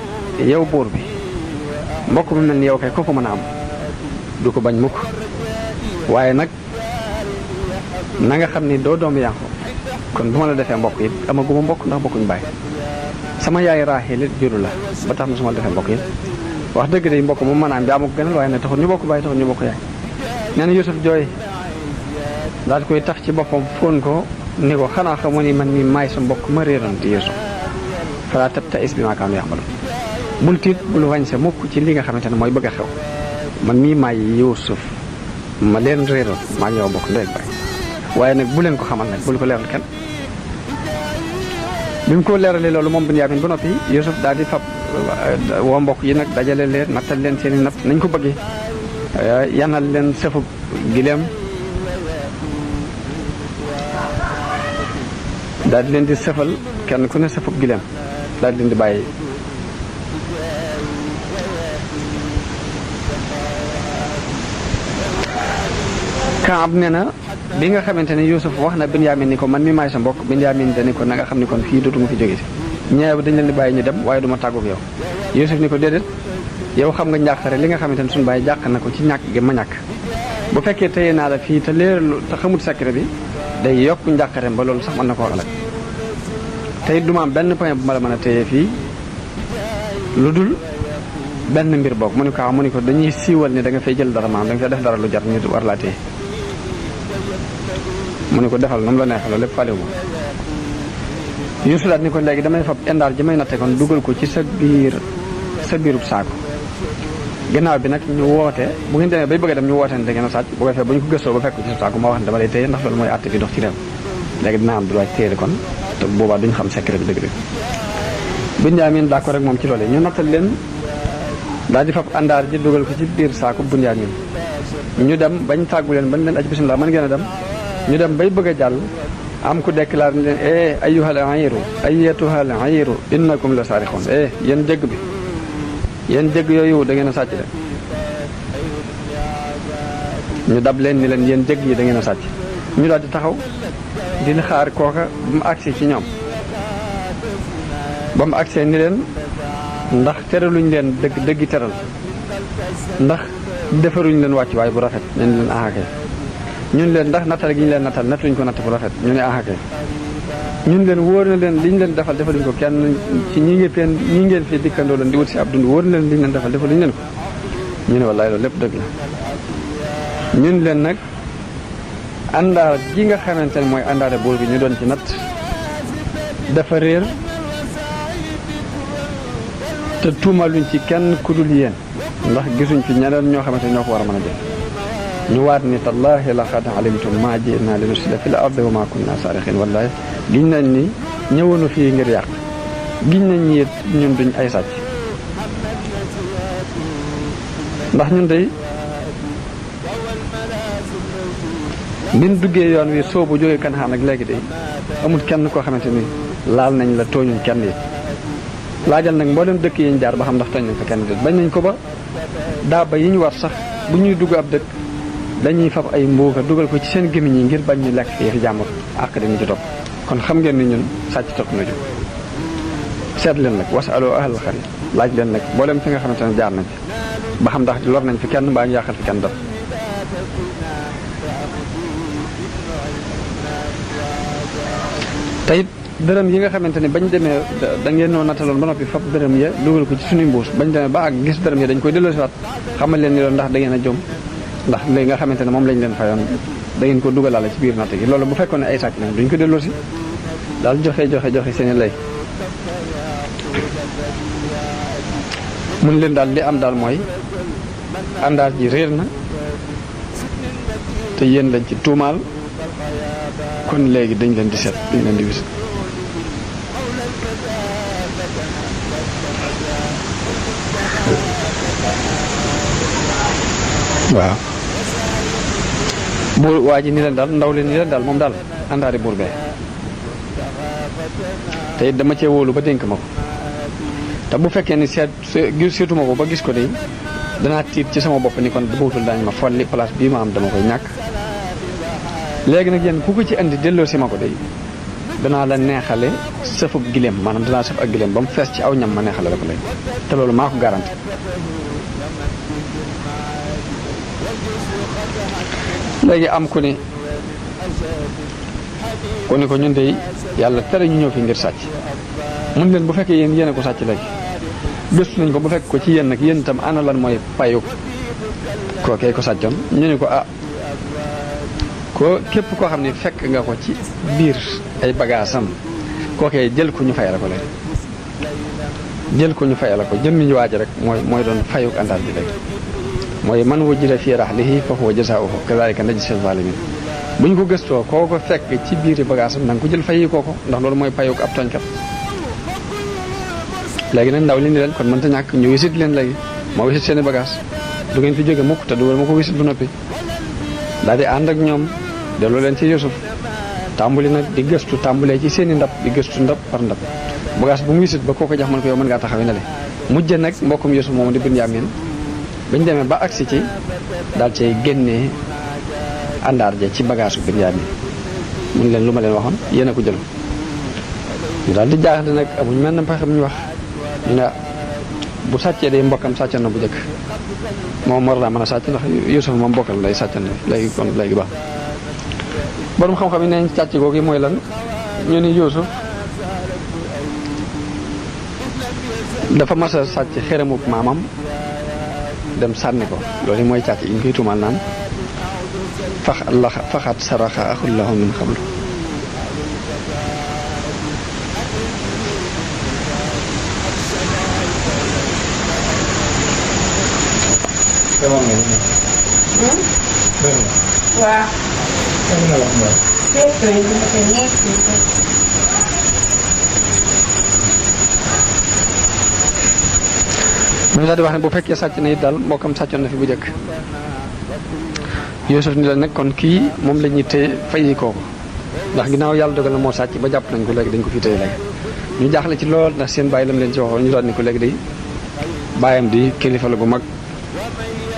Speaker 1: yow buur bi mbokk mu mel ni yow kay ko mën a am du ko bañ mukk waaye nag na nga xam ni doo doomu Yaaqoob kon bu ma la defee mbokk it amaguma mbokk ndax bokkuñ baay sama yaay Raaxil it juru la ba tax na su ma la defee mbokk it wax dëgg de mbokk moom maanaam bi amako gënal waaye nag taxul ñu bokk baay taxul ñu bokk yaay. nee na Yuusuf jooy daal koy tax ci boppam fóon ko ni ko xanaa xamoo ni man mi maay sa mbokk ma réeroon di Yuusuf falaa tabta'is bimaa kaanuu ya'maluun bul tiit bul wañse mukk ci li nga xamante ne mooy bëgg a xew man mii maay Yuusuf ma leen réeroon maa ngi yow bokk ndey ak baay waaye nag bu leen ko xamal nag bul ko leeral kenn. bi mu ko leeralee loolu moom Binyaamin ba noppi Yuusuf daal di fab woo mbokk yi nag dajale leen nattal leen seen i natt nañ ko bëggee yanal leen sëfu gileem daal di leen di sëfal kenn ku ne sëfu gileem daal di leen di bàyyi. Kaab nee na bi nga xamante ne Yuusuf wax na Binyaamin ni ko man mi maay sa mbokk Binyaamin dani ko na nga xam ni kon fii dootuma fi jóge si ñeew dañ leen di bàyyi ñu dem waaye duma tàggoog yow. Yuusuf ni ko déedéet yow xam nga njàqare li nga xamante ne suñu bàyyi jàq na ko ci ñàkk gi ma ñàkk bu fekkee téye naa la fii te leerlu te xamut secret bi day yokk njàqareem ba loolu sax mën na koo xalaat te it duma am benn point bu ma la mën a téye fii lu dul benn mbir boog mu ni ko dañuy siiwal ni da nga fay jël dara maanaam da nga fay def dara lu jar ñu war laa téye mu ni ko defal nam la neexee loolu lépp falewu ma. Yuusuf daal ni ko léegi damay fab indaar ji may natte kon dugal ko ci sa biirub saako gannaaw bi nag ñu woote bu ngeen demee bay bëgg a dem ñu woote ne da ngeen a sàcc bu ko defee bu ñu ko gëstoo ba fekk ci sa saako ma wax ne dama lay téye ndax loolu mooy àtte bi dox ci réew léegi dina am droit téere kon te boobaa duñ xam secret bi dëgg-dëgg. Bunyamin d'accord rek moom ci loolee ñu nattal leen daal di fab àndaar ji dugal ko ci biir saako Bunyamin ñu dem bañ tàggu leen bañ leen aj bismillah mën ngeen a dem ñu dem bay bëgg a jàll am ku déclaré ne leen ayyuhal ayru ayyatuhal ayru innakum la saarixoon yéen jëgg bi yéen jëgg yooyu da ngeen a sàcc de ñu dab leen ni leen yéen jëgg yi da ngeen a sàcc ñu daal di taxaw di xaar kooka ba mu agsi ci ñoom ba mu agsee ni leen ndax teraluñ leen dëggi teral ndax defaruñ leen wàccuwaay bu rafet ñu leen ahakay ñun leen ndax nattal gi ñu leen nattal nattuñ ko natt bu rafet ñu ne ahakay ñun leen wóor na leen liñ leen defal defaluñ ko kenn ci ñi ngeen fi dikkandoo leen di wut si ab dund wóor na leen liñ leen defal defaluñ leen ko ñu ne wallaay loolu lépp dëgg la ñun leen nag àndaar ji nga xamante ne mooy àndaare buur bi ñu doon ci natt dafa réer te tuumaluñ ci kenn ku dul yéen ndax gisuñ fi ñeneen ñoo xamante ñoo ko war a mën a jël ñu waat ni tallaahi laqad alimtum maa ji'naa linufsida fil ardi wa maa kunnaa saariqiin wallaahi giñ nañ ni ñëwoonu fii ngir yàq giñ nañ ni ñun duñ ay sàcc ndax ñun day biñ duggee yoon wi soobu jógee Kanaan ak léegi de amul kenn koo xamante ni laal nañ la tooñuñ kenn yi laajal nag mboolem dëkk yi ñu jaar ba xam ndax tooñ nañ fa kenn de bañ nañ ko ba daaba yi ñu war sax bu ñuy dugg ab dëkk dañuy fab ay mbuuka dugal ko ci seen gémmiñ yi ngir bañ ñu lekk fii fi jàmbur àq dañu ci topp kon xam ngeen ni ñun sàcc topp na jóg seet leen nag wasaloo ahlal xari laaj leen nag mboolem fi nga xamante ne jaar nañ fi ba xam ndax lor nañ fi kenn mbaa ñu yàqal fi kenn dara tey dërëm yi nga xamante ne bañ demee da ngeen noo nattaloon ba noppi fab dërëm ya dugal ko ci suñuy mbuus bañ demee ba ak gis dërëm ya dañ koy delloosiwaat xamal leen ni loolu ndax da ngeen a jom ndax léegi nga xamante ne moom lañ leen fayoon da ngeen ko dugalaale ci biir natt gi loolu bu fekkoon ne ay sàcc nañ duñ ko delloosi daal joxe seen i lay mun leen daal li am daal mooy àndaar ji réer na te yéen lañ ci tuumaal kon léegi dañ leen di seet dañ leen di wis waaw buur waa ji ni leen daal ndaw leen ni leen daal moom daal àndaari buur bee te it dama cee wóolu ba dénk ma ko te bu fekkee ni seetuma ko ba gis ko de danaa tiit ci sama bopp ni kon buutul daañu ma folli place bii ma am dama koy ñàkk léegi nag yéen ku ko ci andi delloo si ma ko de danaa la neexale sëfub gileem maanaam danaa sëf ak gileem ba mu fees ci aw ñam ma neexale la ko léegi te loolu maa ko garanti léegi am ku ni ko ñun de yàlla tere ñu ñëw fi ngir sàcc mun leen bu fekkee yéen a ko sàcc léegi gëstu nañ ko bu fekk ko ci yéen nag yéen itam ana lan mooy payu kookee ko sàccoon ñu ne ko ko képp koo xam ne fekk nga ko ci biir ay bagaasam kookee jël ko ñu fay la ko léegi jël ko ñu fay la ko jëmmi ñu waaj rek mooy doon fayuk àndaar ji léegi mooy man wujida fii rahlihi fa huwa jazaa'uhu kazaalika najzi zaalimiin bu ñu ko gëstoo koo ko fekk ci biiri bagaasam na nga ko jël fayi kooko ndax loolu mooy payuk ab tooñkat léegi nag ndaw li ni leen kon mënta ñàkk ñu wisit leen léegi ma wisit seen i bagage du ngeen fi jóge mukk te du ma ko wisit bu noppi daal di ànd ak ñoom delloo leen ci Yuusuf tàmbuli nag di gëstu tàmbulee ci seen i ndab di gëstu ndab par ndab bagage bu mu wisit ba koo ko jox man ko yow mën ngaa taxawe ne le mujj nag mbokkum Yuusuf moomu di Binyaamin bañ demee ba agsi ci daal cay génnee àndaar ja ci bagage bu Binyaamin mun leen lu ma leen waxoon yéen a ko jël ñu daal di jaaxle nag amuñ mel na paxam ñu wax ñu ne bu sàccee day mbokkam sàccan na bu njëkk moom war naa mën a sàcc ndax Yuusuf moom mbokkal lay sàccan na léegi kon léegi baax borom xam-xam yi neñ càcc googu mooy lan ñu ni Yuusuf dafa mas a sàcc xeramub maamam dem sànni ko loolu mooy càcc yi ñu koy tuumal naan faxat saraxa axul lahu min qablu
Speaker 2: waaw
Speaker 1: mu daal di wax ne bu fekkee sàcc na it daal mbokkam sàccoon na fi bu njëkk Yuusuf ni la nag kon kii moom la ñuy téye fayi kooku ndax ginnaaw yàlla dogal na moo sàcc ba jàpp nañ ko léegi dañ ko fi téye léegi ñu jaaxle ci lool ndax seen bàyyi lam leen ci waxoon ñu daal ni ko léegi day baayam di kilifa la gu mag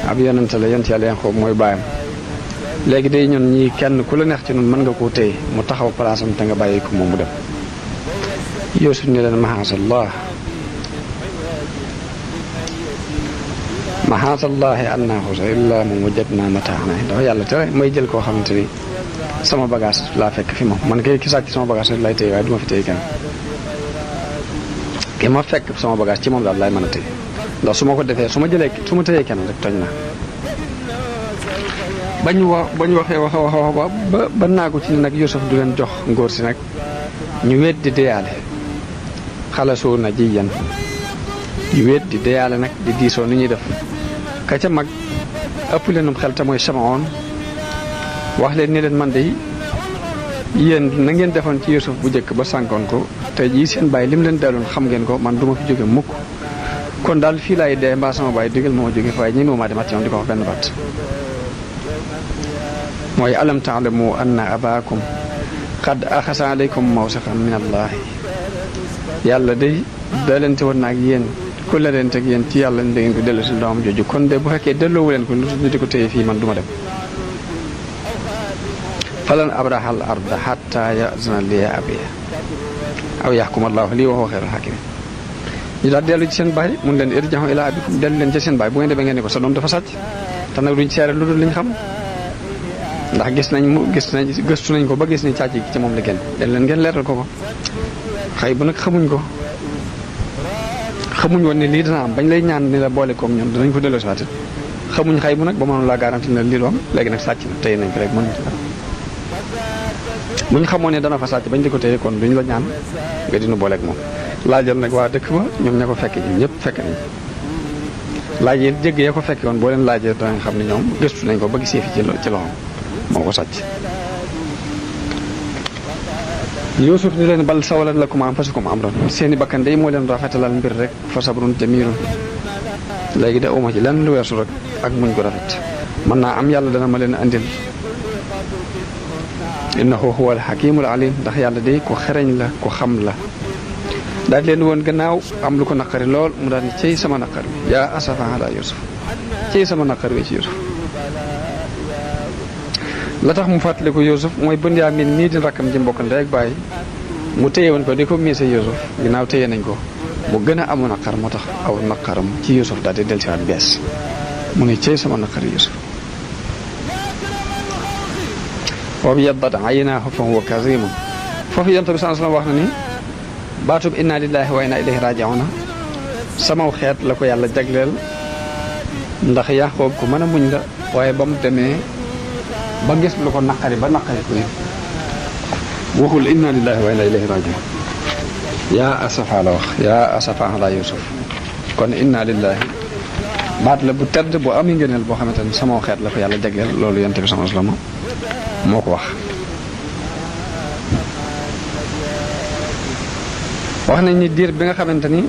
Speaker 1: ab yonente la yonent yàlla Yaaqoob mooy baayam léegi day ñun ñii kenn ku la neex ci ñun mën nga koo téye mu taxaw palaasam te nga bàyyi ko moom mu dem Yuusuf ni leen mahaasallahi an naaxusa illaa man wajadnaa mataa'anaa dafa yàlla tere may jël koo xamante ni sama bagage laa fekk fi moom man kay ki sàcc sama bagage rek lay téye waaye du ma fi téye kenn ki ma fekk sama bagage ci moom daal laay mën a téye ndax su ma ko defee su ma téyee kenn rek tooñ naa bañ waxee wax ba naagu ci ne nag Yuusuf du leen jox ngóor si nag ñu weet di deyaale xalasoo na ji yan ñu weet di deyaale nag di diisoo ni ñuy def ka ca mag ëpp leenum xel te mooy Samaoon wax leen ni leen man de yéen na ngeen defoon ci Yuusuf bu njëkk ba sànkoon ko te jii seen bàyyi lim leen daloon xam ngeen ko man du ma fi jóge mukk kon daal fii laay dee mbaa sama bàyyi digal moo jóge fa waaye ñi maa demat yoon di ko wax benn baat mooy alam taalamu anna abaakum qad axasa alaykum mawsiqan min allahi yàlla day dalente woon naag yéen ku la leen teg yéen ci yàlla da ngeen ko dellu si doomam jooju kon de bu fekkee delloowu leen ko lu ñu di ko téye fii man du ma dem falan abrahal arda hatta yazana li abiya aw yaxkum allahu lii wa huwa xayrul hakimin ñu daal dellu ci seen baay mun leen irji'u ila abikum dellu leen ci seen baay bu ngeen demee ngeen ne ko sa doom dafa sàcc te nag duñ seere lu dul liñ xam ndax gëstu nañ ko ba gis ni càcc gi ci moom la génn dellu leen ngeen leeral ko xëy bu nag xamuñ woon ne lii dana am bañ lay ñaan ni la boole koog ñoom danañ ko delloo si waat xamuñ xëy bu nag ba mënoon laa garanti ne lii lu am léegi nag sàcc na téye nañ ko rek mënuñ ci dara buñ xamoon ne dana fa sàcc bañ di ko téye kon duñ la ñaan nga dinu booleeg moom laajal nag waa dëkk ba ñoom ña ko fekke ñoom ñëpp fekk nañ laaj yi jégg ya ko fekke woon boo leen laajee danañ xam ne ñoom gëstu nañ ko ba gisee fi ci loxoom moo ko sàcc Yuusuf ni leen bal sawalat lakum anfusukum amran seeni bakkan day moo leen rafetalal mbir rek fa sabrun jamilun léegi de uma ci lenn lu weesu rek ak muñ ko rafet mën naa am yàlla dana ma leen andil innahu huwa alxakimul alim ndax yàlla day ko xereñ la ko xam la daal leen woon gannaaw am lu ko naqari lool mu daal ni cey sama naqar wi yaa asafa ala Yuusuf cey sama naqar wi ci Yuusuf la tax mu fàttaliku Yuusuf mooy Bunyaamin nii di rakkam ji mbokk ndey ak baay mu téye woon ko di ko miise Yuusuf ginnaaw téye nañ ko mu gën a amu naqar moo tax aw naqaram ci Yuusuf daal di dellusiwaat bees mu ne cey sama naqar Yuusuf wa byaddat aynaahu fa huwa kaziimun foofu Yonent bi sallallahu alayhi wa sallam wax na ni baatub inna lillahi wa inna ilayhi raaji'uun samaw xeet la ko yàlla jagleel ndax Yaaqoob ku mën a muñ la waaye ba mu demee ba gis lu ko naqari ba naqari ko yëpp waxul inna lillahi wa inna ilayhi rajiun yaa asafa la wax yaa asafa ala Yuusuf kon inna lillahi baat la bu tedd bu ami ngëneel boo xamante ne sama xeet la ko yàlla jagleel loolu Yonent bi sallallahu alayhi wa sallam moo ko wax nañ ni diir bi nga xamante ni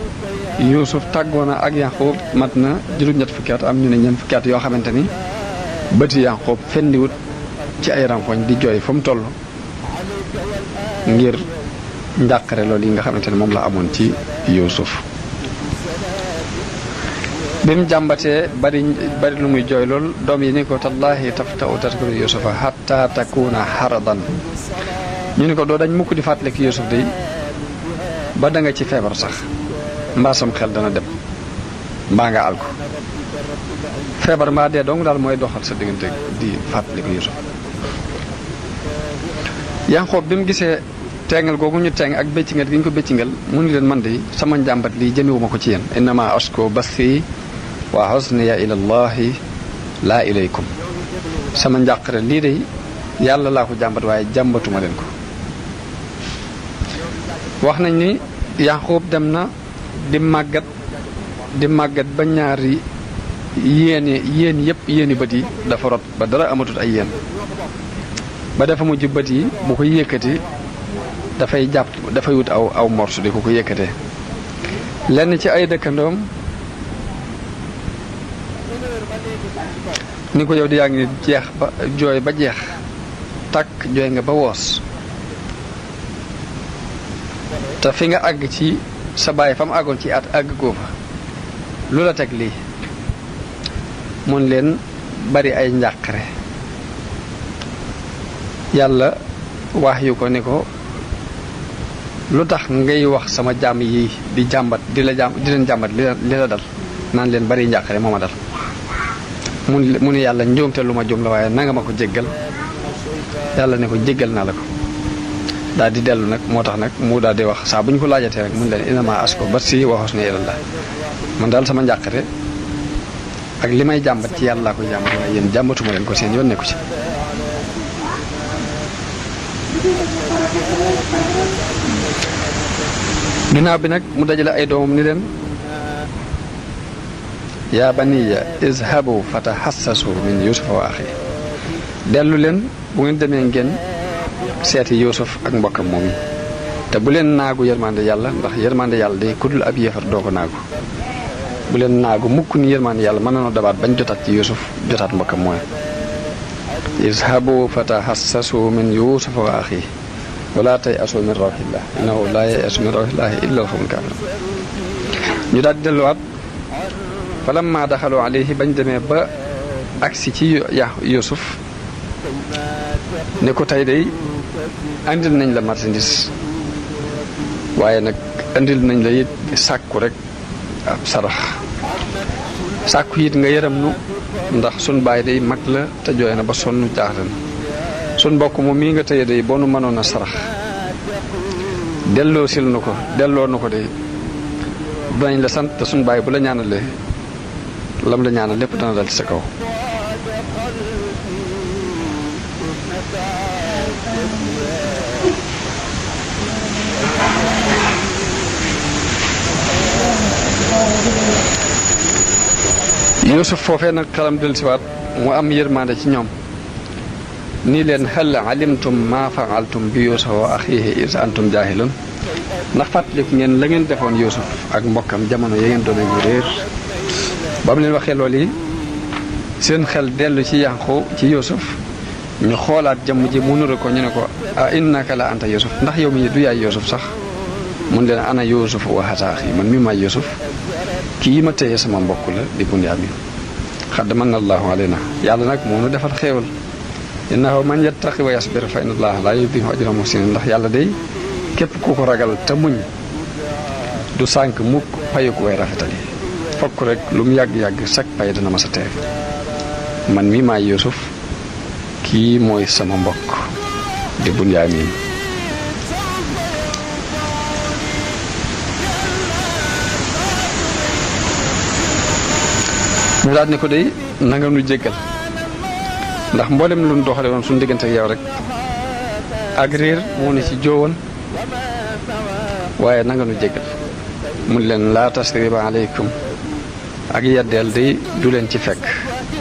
Speaker 1: Yuusuf tàggoo na ak Yaaqoob mat na juróom-ñett fukki at am ñu ne ñeent fukki at yoo xamante ni bëti Yaaqoob fendiwut ci ay rankoñ di jooy fa mu toll ngir njàqare loolu yi nga xamante ne moom la amoon ci Yuusuf bi mu jàmbatee bari lu muy jooy lool doom yi ni ko tallaahi taftau tadkuru Yuusufa hatta takuna haradan ñu ni ko doo dañ mukk di fàttali ki Yuusuf day ba da nga ci feebar sax mbaa sam xel dana dem mbaa nga àl ko feebar mbaa dee dong daal mooy doxal sa diggante di fàttali ko Yuusuf Yaaqoob bi mu gisee teengal googu ñu teeng ak béccingal gi ñu ko béccingal mu ni leen man de sama njàmbat lii jëmewuma ko ci yéen innama ashku bathi wa husniya ila llahi laa ilaykum sama njàqare lii de yàlla laa ko jàmbat waaye jàmbatuma leen ko wax nañ ni Yaaqoob dem na di màggat ba ñaari yéen yëpp yéeni bët yi dafa rot ba dara amatut ay yéen ba dafa mujj bët yi bu ko yëkkati dafay wut aw morsu di ko yëkkatee. lenn ci ay dëkkandoom ni ko yow di yaa ngi jeex ba jooy ba jeex takk jooy nga ba woos te fi nga àgg ci sa baay fa mu àggoon ci at àgg koo fa lu la teg lii mun leen bari ay njàqare yàlla wax yu ko ni ko lu tax ngay wax sama jàmm yi di leen jàmbat li la dal naan leen bari njàqare moo ma dal mu ni yàlla njuumte lu ma juum la waaye nanga ma ko jéggal yàlla ne ko jéggal naa la ko daal di dellu nag moo tax nag mu daal di wax saa bu ñu ko laajatee rek mun leen inama asko bat si waxos ne ilallah man daal sama njàqare ak li may jàmbat ci yàlla laa koy jàmbat waaye yéen jàmbatuma leen ko seen yoon nekku ci ginnaaw bi nag mu dajale ay doomam ni leen yaa baniya izhabu fatahassasu min yusufa wa axi dellu leen bu ngeen demee ngeen seeti yusuf ak mbokkam moom yi te bu leen naagu yërmande yàlla ndax yërmande yàlla day kuddul ab yéefar doo ko naagu bu leen naagu mukk ni yërmande yàlla mën nañoo dabaat bañ jotaat ci yusuf jotaat mbokkam mooy izhabu fatahassasu min yusufa wa axi wala tay asu min rawxillah innahu laa yayasu min rawxillahi illa alxawmul kaafiruun ñu daal di delluwaat falamma daxalu alayhi bañ demee ba agsi ci yusuf ne ko tey day andil nañ la marchandise waaye nag andil nañ la it sàkku rek ab sarax sàkku it nga yërëm nu ndax sun baay day mag la te jooy na ba sonn jaaxle na sun mbokk moom mii nga tëye day boo nu mënoon a sarax delloo sil nu ko delloo nu ko day dinañ la sant te sun baay bu la ñaanalee lam la ñaanal lépp dana dal ci sa kaw Yuusuf foofee nag xelam dellusiwaat mu am yërmande ci ñoom nii leen hal alimtum maa faaltum bi yuusufa wa axiihi is antum jaahilun ndax fàttaliku ngeen la ngeen defoon Yuusuf ak mbokkam jamono ya ngeen doon ñu réer ba mu leen waxee loolu yi seen xel dellu ci yànqu ci Yuusuf ñu xoolaat jëmm ji mu nuru ko ñu ne ko a innaka la anta Yuusuf ndax yow mi du yaay Yuusuf sax mun leen ana Yuusuf wa haza axi man mi maay Yuusuf kii ma téye sama mbokk la di Bunyaamin xadd manna Allahu alayna yàlla nag moo nu defal xéewal innahu man yattaqi wa yasbir fa inna Allaha laa yudii'u ajra muhsinin ndax yàlla day képp ku ko ragal te muñ du sànk mukk payu ko way rafetali fokk rek lu mu yàgg-yàgg sak pay dana ma sa teew man mi maay Yuusuf kii mooy sama mbokk di Bunyaamin ñu daal ne ko day nanga nu jéggal ndax mboolem lu nu doxale woon suñu diggante ak yow rek ak réer moo ne ci joowoon waaye nanga nu jéggal mun leen laa tasriba aleykum ak yeddeel day du leen ci fekk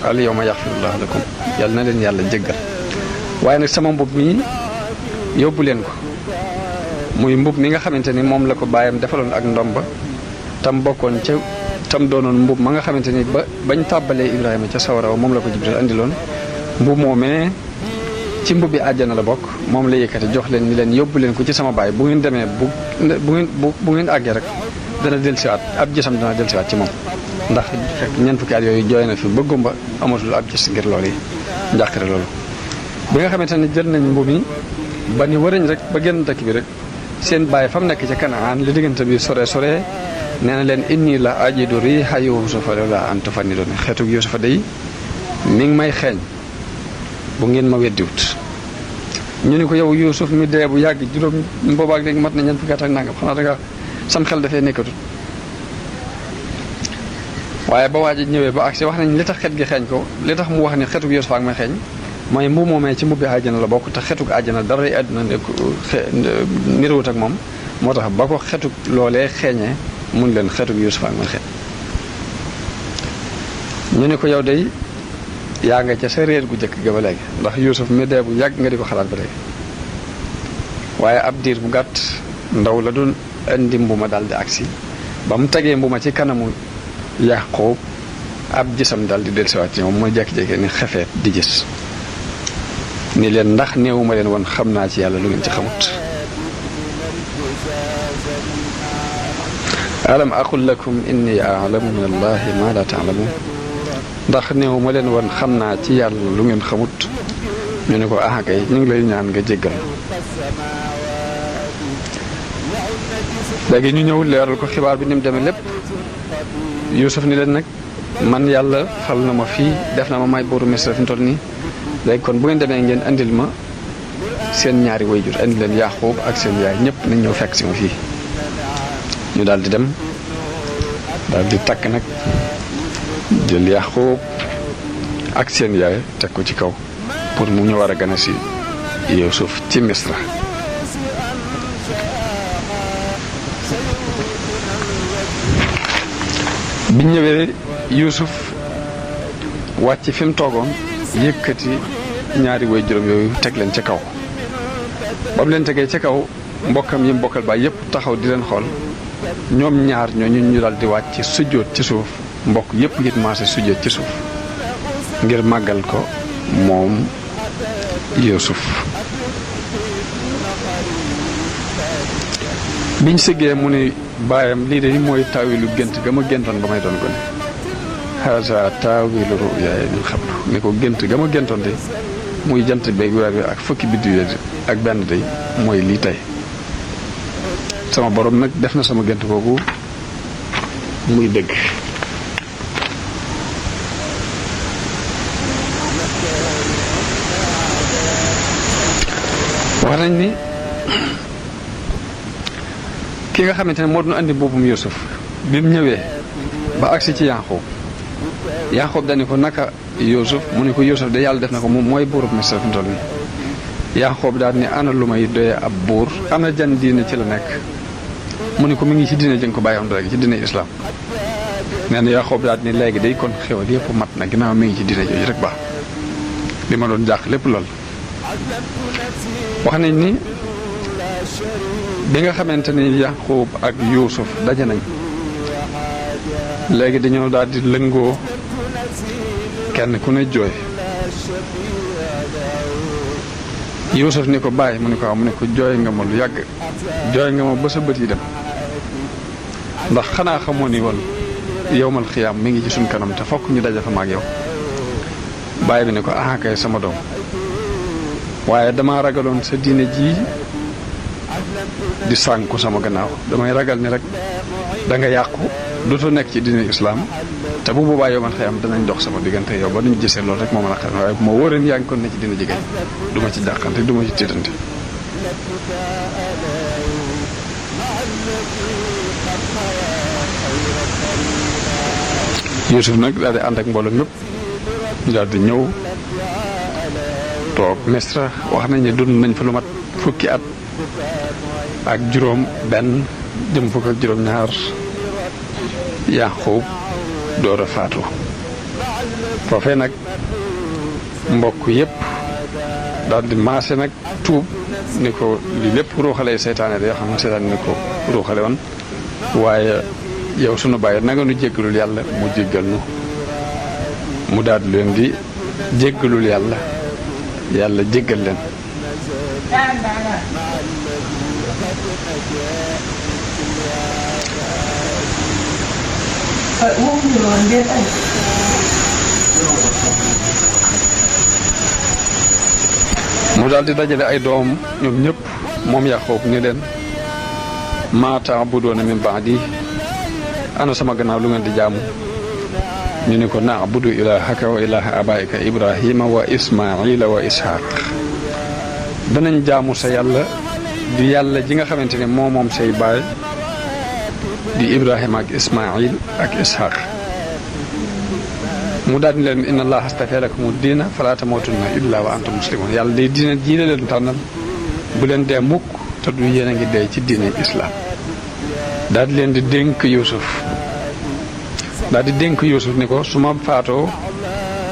Speaker 1: al yawma yaxfirullahu lakum yàlla na leen yàlla jéggal waaye nag sama mbub mi yóbbu leen ko muy mbub mi nga xamante ni moom la ko baayam defaloon ak ndomba tam bokkoon ca tam doonoon mbub ma nga xamante ni bañ tàbbalee Ibrahima ca sawara moom la ko Jibril andiloon mbub moomee ci mbub bi àjjana la bokk moom la yëkkati jox leen ni leen yóbbu leen ko ci sama baay bu ngeen demee bu ngeen àggee rek dana dellusiwaat ab gisam dana dellusiwaat ci moom ndax fekk ñeent fukki at yooyu jooy na fi ba gumba amatul ab gis ngir loolu yi njàqare loolu bi nga xamante ne jël nañ mbub mi ba ni wërañ rek ba génn dëkk bi rek seen baay fa mu nekk ca Kanaan li diggante bi sore nee na leen inni la ajidu riiha Yuusufa lawlaa an tufanniduun xeetu Yuusufa day mi ngi may xeeñ bu ngeen ma weddiwut ñu ni ko yow Yuusuf mi dee bu yàgg juróom boobaak léegi mat na ñeent fukki at ak nangam xanaa danga sam xel dafay nekkatut waaye ba waaj a ñëwee ba agsi wax nañ li tax xet gi xeeñ ko li tax mu wax ni xetu Yuusufa ak may xeeñ mooy mbu moomee ci mbubbi àjjana la bokk te xetuk àjjana dara yi àdduna niruwut ak moom moo tax ba ko xetuk loolee xeeñee mun leen xetuk Yuusufa ak man xeet ñu ne ko yow day yaa nga ca sa réer gu jëkk ga ba léegi ndax Yuusuf mi dee bu yàgg nga di ko xalaat ba léegi waaye ab diir bu gàtt ndaw la doon indi mbuma daal di agsi ba mu tegee mbuma ci kanamu Yaqub ab gisam daal di dellusiwaat ci moom mooy jékki-jékki ni xefeet di gis ni leen ndax néewuma leen woon xam naa ci yàlla lu ngeen ci xamut alam aqul lakum inni a'lamu min allahi ma la ta'lamun ndax néewuma leen woon xam naa ci yàlla lu ngeen xamut ñu ne ko ah kay ñu ngi lay ñaan nga jéggal léegi ñu ñëw leeral ko xibaar bi ni mu demee lépp Yuusuf ni leen nag man yàlla fal na ma fii def na ma may buuru Misra fi mu toll nii léegi kon bu ngeen demee ngeen andil ma seen ñaari wayjur andi leen Yaqub ak seen yaay ñëpp nañ ñëw fekk si ma fii ñu daal di dem daal di takk nag jël Yaqub ak seen yaay teg ko ci kaw pour mu ñu war a gane si Yuusuf ci Misra bi ñëwee Yuusuf wàcc fi mu toogoon yëkkati ñaari way juróom yooyu teg leen ca kaw ba mu leen tegee ca kaw mbokkam yi mbokkal baay yépp taxaw di leen xool ñoom ñaar ñooñu ñu dal di wàcc sujjóot ci suuf mbokk yépp ngir maase sujjóot ci suuf ngir màggal ko moom Yuusuf biñ sëggee mu ni baayam lii de mooy taawilu gént ga ma géntoon ba may doon gone haza taawilu ru'yaaya min qablu ni ko gént ga ma géntoon de muy jant beeg weer bi ak fukki biddiw yi ak benn de mooy lii tey sama borom nag def na sama gént googu muy dëgg wax nañ ni ki nga xamante ne moo doon andi boobum Yuusuf bi mu ñëwee ba agsi ci Yaqub dañu ko naka Yuusuf mu ne ko Yuusuf de yàlla def na ko moom mooy buurub Misra fi mu toll nii Yaqub daal ni ana lu may doyee ab buur ana jan diine ci la nekk mu ne ko mi ngi ci diine jëng ko bàyyi woon rek ci diine islam nee na Yaqub daal ni léegi day kon xewal yëpp mat na ginnaaw mi ngi ci diine jooju rek baax li ma doon jàq lépp lool wax nañ ni bi nga xamante ni Yaqub ak Yuusuf daje nañ léegi dañoo daal di lëngoo kenn ku ne jooy Yuusuf ni ko bàyyi mu ne ko waaw mu ne ko jooy nga ma lu yàgg jooy nga ma ba sa bët yi dem ndax xanaa xamoo ni woon yowmal xiyaam mi ngi ci suñ kanam te fokk ñu daje fa maag yow bàyyi bi ne ko ah kay sama doom waaye dama ragaloon sa diine ji di sànku sama gannaaw damay ragal ni rek da nga yàqu dootoo nekk ci diine islaam te bu boobaa yow man xëy am danañ dox sama diggante yow ba duñu gisee loolu rek moo mën a xam waaye bu ma wóoreen yaa ngi kon ne ci diine jigéen du ma ci jàqante du ma ci tiitante Yuusuf nag daal di ànd ak mbooloo mépp daal di ñëw toog Misra wax nañ ne dund nañ fa lu mat fukki at ak juróom benn jëm fukk ak juróom ñaar Yaqub door a faatu foofee nag mbokk yépp daal di maase nag tuub ni ko li lépp ruuxale seytaane da yoo xam ne seytaane ni ko ruuxale woon waaye yow sunu bàyyi nanga nu jéggalul yàlla mu jéggal nu mu daal di leen di jéggalul yàlla yàlla jéggal leen mu daal di dajale ay doom ñoom ñëpp moom Yaqub ni leen maa ta'buduuna min ba'di ana sama gannaaw lu ngeen di jaamu ñu ne ko na'budu ilaahaka wa ilaaha abaa'ika Ibrahima wa Ismaa'ila wa Ishaaq danañ jaamu sa yàlla di yàlla ji nga xamante ne moom say baay di Ibrahima ak Ismaa'il ak Ishaaq mu daal di leen inna allaha astafaa lakumu diina falaa tamuutunna illaa wa antum muslimuun yàlla day diine leen tànnal bu leen dee mukk te du yéen a ngi dee ci diine islaam daal di leen di dénk Yuusuf ni ko su ma faatoo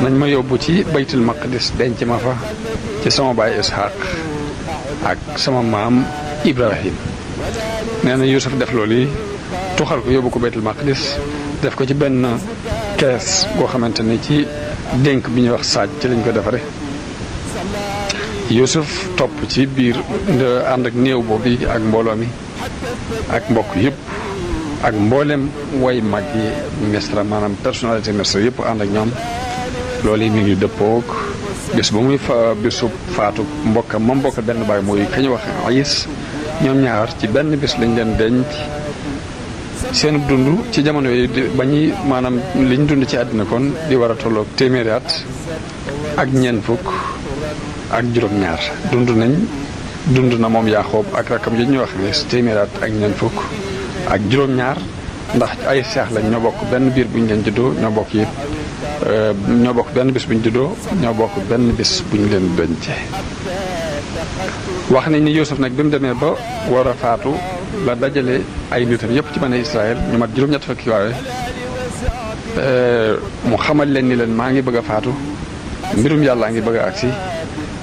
Speaker 2: nañ ma yóbbu ci baytul maqdis denc ma fa ci sama baay Ishaq ak sama maam Ibrahim. nee na Yuusuf def loolu yi tuxal ko yóbbu ko baytul maqdis def ko ci benn kees goo xamante ni ci dénk bi ñuy wax saaj ci lañ ko defare Yuusuf topp ci biir ànd ak néew boobu ak mbooloo mi ak mbokk yëpp ak mboolem way mag yi Misra maanaam personnalité Misra yëpp ànd ak ñoom. loolu yi mi ngi dëppoog bés ba muy bésu faatu mbokkam ma mbokk benn baay mooy kañu wax Ayis ñoom ñaar ci benn bés lañ leen denc seen dund ci jamono yooyu ba ñuy maanaam liñ dund ci àddina kon di war a tolloog téeméeri at ak ñeent fukk ak juróom-ñaar dund na moom Yaaxoob ak rakkam yi ñuy wax ne téeméeri at ak ñeent fukk ak juróom-ñaar ndax ay seex lañ ñoo bokk benn biir bu ñu leen juddoo ñoo bokk yëpp ñoo bokk benn bis bu ñu juddoo ñoo bokk benn bis bu ñu leen dencee. wax nañ ni Yuusuf nag bi mu demee ba war a faatu la dajale ay nitam yëpp ci bani Israël ñu mat juróom-ñett fukki waaye mu xamal leen ni leen maa ngi bëgg a faatu mbirum yàllaa ngi bëgg a agsi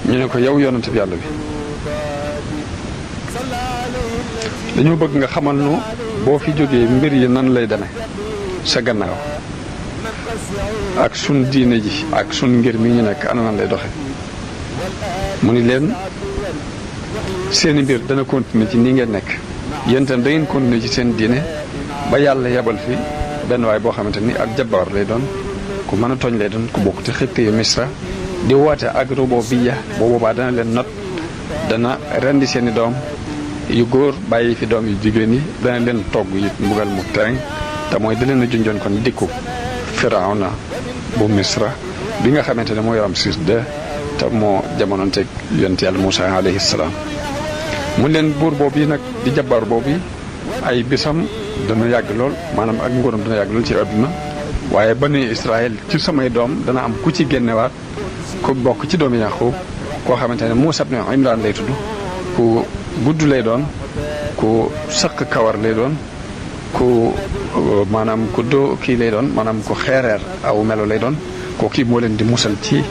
Speaker 2: ñu ne ko yow yonent bi yàlla bi dañoo bëgg nga xamal nu boo fi jógee mbir yi nan lay demee sa gannaaw ak sun diine ji ak sun ngir mi ñu nekk ana nan lay doxe mu ni leen seeni mbir dana continuer ci nii ngeen nekk yéen itam da ngeen continuer ci seen diine ba yàlla yebal fi benn waay boo xamante ni ak jabaar lay doon ku mën a tooñ lay doon ku bokk ci xibti yu Misra di woote ak rububiyya boo boobaa dana leen not dana rendi seeni doom yu góor bàyyi fi doom yu jigéen yi dana leen togg yi mbugal mu tereŋ te mooy da leen a junjoon kon dikku Firawna bu Misra bi nga xamante ne moo Ramsis II te moo jamonoonteeg yonent yàlla Muusaa alayhi salaam mu leen buur boobu yi nag di jabar boobu yi ay bisam dana yàgg lool maanaam ak nguuram dana yàgg lool ci àdduna waaye bani Israël ci samay doom dana am ku ci génnewaat ku bokk ci doomi Yaaqub koo xamante ne Muusaa ibn Imraan lay tudd ku gudd lay doon ku sëq kawar lay doon ku maanaam ku doo kii lay doon maanaam ku xeereer aw melo lay doon ko kii moo leen di musal ci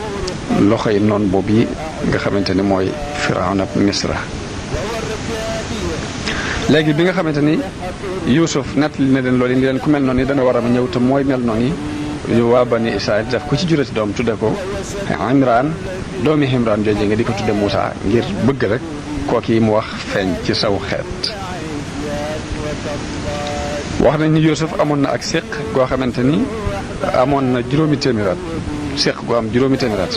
Speaker 2: loxoy noon boobu yi nga xamante ni mooy Firawna Misra. léegi bi nga xamante ni Yuusuf nettali na leen loolu yi ni leen ku mel noonu yi dana war a ñëw te mooy mel noonu yi waa bani Israël def ku ci jurati doom tudde ko Imraan doomi Imraan jooje nga di ko tudde Muusaa ngir bëgg rek kooki mu wax feeñ ci saw xeet. wax nañ ni Yuusuf amoon na ak séq goo xamante ni amoon na juróomi téeméeraat séq goo am juróomi téeméeraat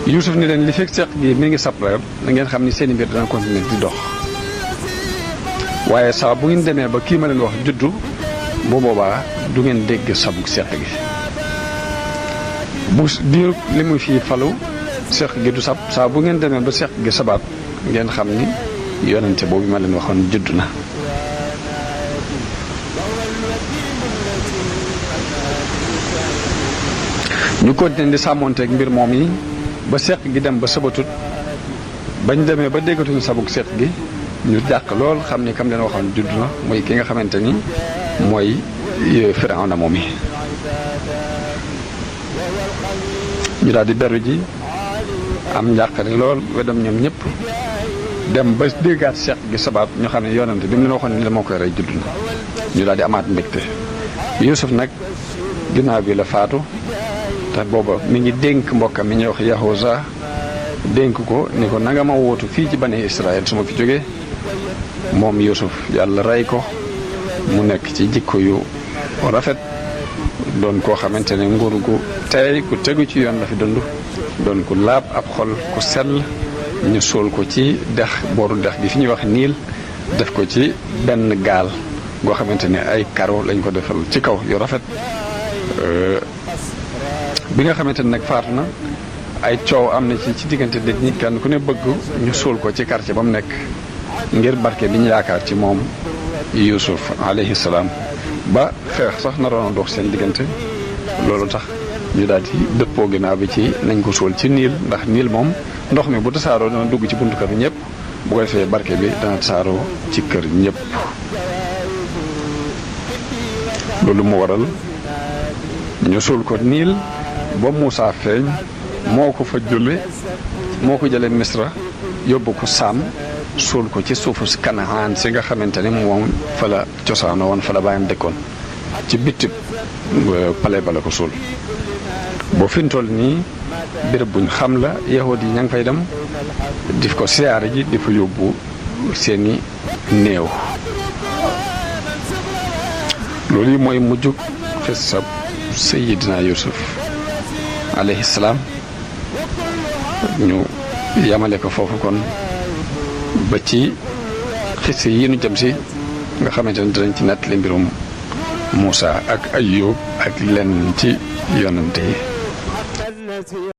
Speaker 2: Yuusuf ni leen li fekk séq gi mi ngi sab reer na ngeen xam ni seeni mbir dana continuer di dox waaye saa bu ngeen demee ba kii ma leen wax juddu bu boobaa du ngeen dégg sabug séq gi bu diir li mu fii falu séq gi du sab saa bu ngeen demee ba séq gi sabaat ngeen xam ni yonente boobu ma leen waxoon juddu na. ñu continué di sàmmonteeg mbir moom yi ba seq gi dem ba sabatut bañ demee ba déggatuñu sabug seq gi ñu jàq lool xam ni kam leen waxoon judd na muy ki nga xamante ni mooy Firawna moom yi ñu daal di beru ji am njàqare lool wedam ñoom ñëpp dem ba déggaat seq gi sabaat ñu xam ne yonante bi mu leen waxoon ni la moo koy rey judd na ñu daal di amaat mbégte Yuusuf nag ginnaaw bi la faatu te booba mi ngi dénk mbokkam mi ñuy wax Yahuza dénk ko ni ko nanga ma wootu fii ci bani Israël su ma fi jógee moom Yuusuf yàlla rey ko mu nekk ci jikko yu rafet doon koo xamante ne nguur gu tey ku tegu ci yoon la fi dund doon ku laab ab xol ku sell ñu suul ko ci dex booru dex gi fi ñuy wax niil def ko ci benn gaal goo xamante ne ay karo lañ ko defal ci kaw yu rafet bi nga xamante ne nag faatu na ay coow am na ci diggante nit ñi kenn ku ne bëgg ñu suul ko ci quartier ba mu nekk ngir barke bi ñu yaakaar ci moom Yuusuf alayhi salaam ba xeex sax naroon a dox seen diggante loolu tax ñu daal di dëppoo ginnaaw bi ci nañ ko suul ci niil ndax niil moom ndox mi bu tasaaroo dana dugg ci buntu kër ñëpp bu ko defee barke bi dana tasaaroo ci kër ñëpp loolu mu waral ñu suul ko niil ba Muusaa feeñ moo ko fa jële moo ko jële Misra yóbbu ko Saam suul ko ci suufu si Kanaan si nga xamante ni moom fa la cosaano woon fa la bàyyam dëkkoon ci bitib pale ba la ko suul boo fi mu toll nii béréb buñ xam la yahud yi ña ngi fay dem di ko siyaare ji di fa yóbbu seeni néew loolu yi mooy mujjug xissab Sayyidina Yuusuf alayhi salaam ñu yamale ko foofu kon ba ci xisse yi nu jëm si nga xamante ne dinañ ci nettali mbirum Muusaa ak Ayyub ak lenn ci yonante yi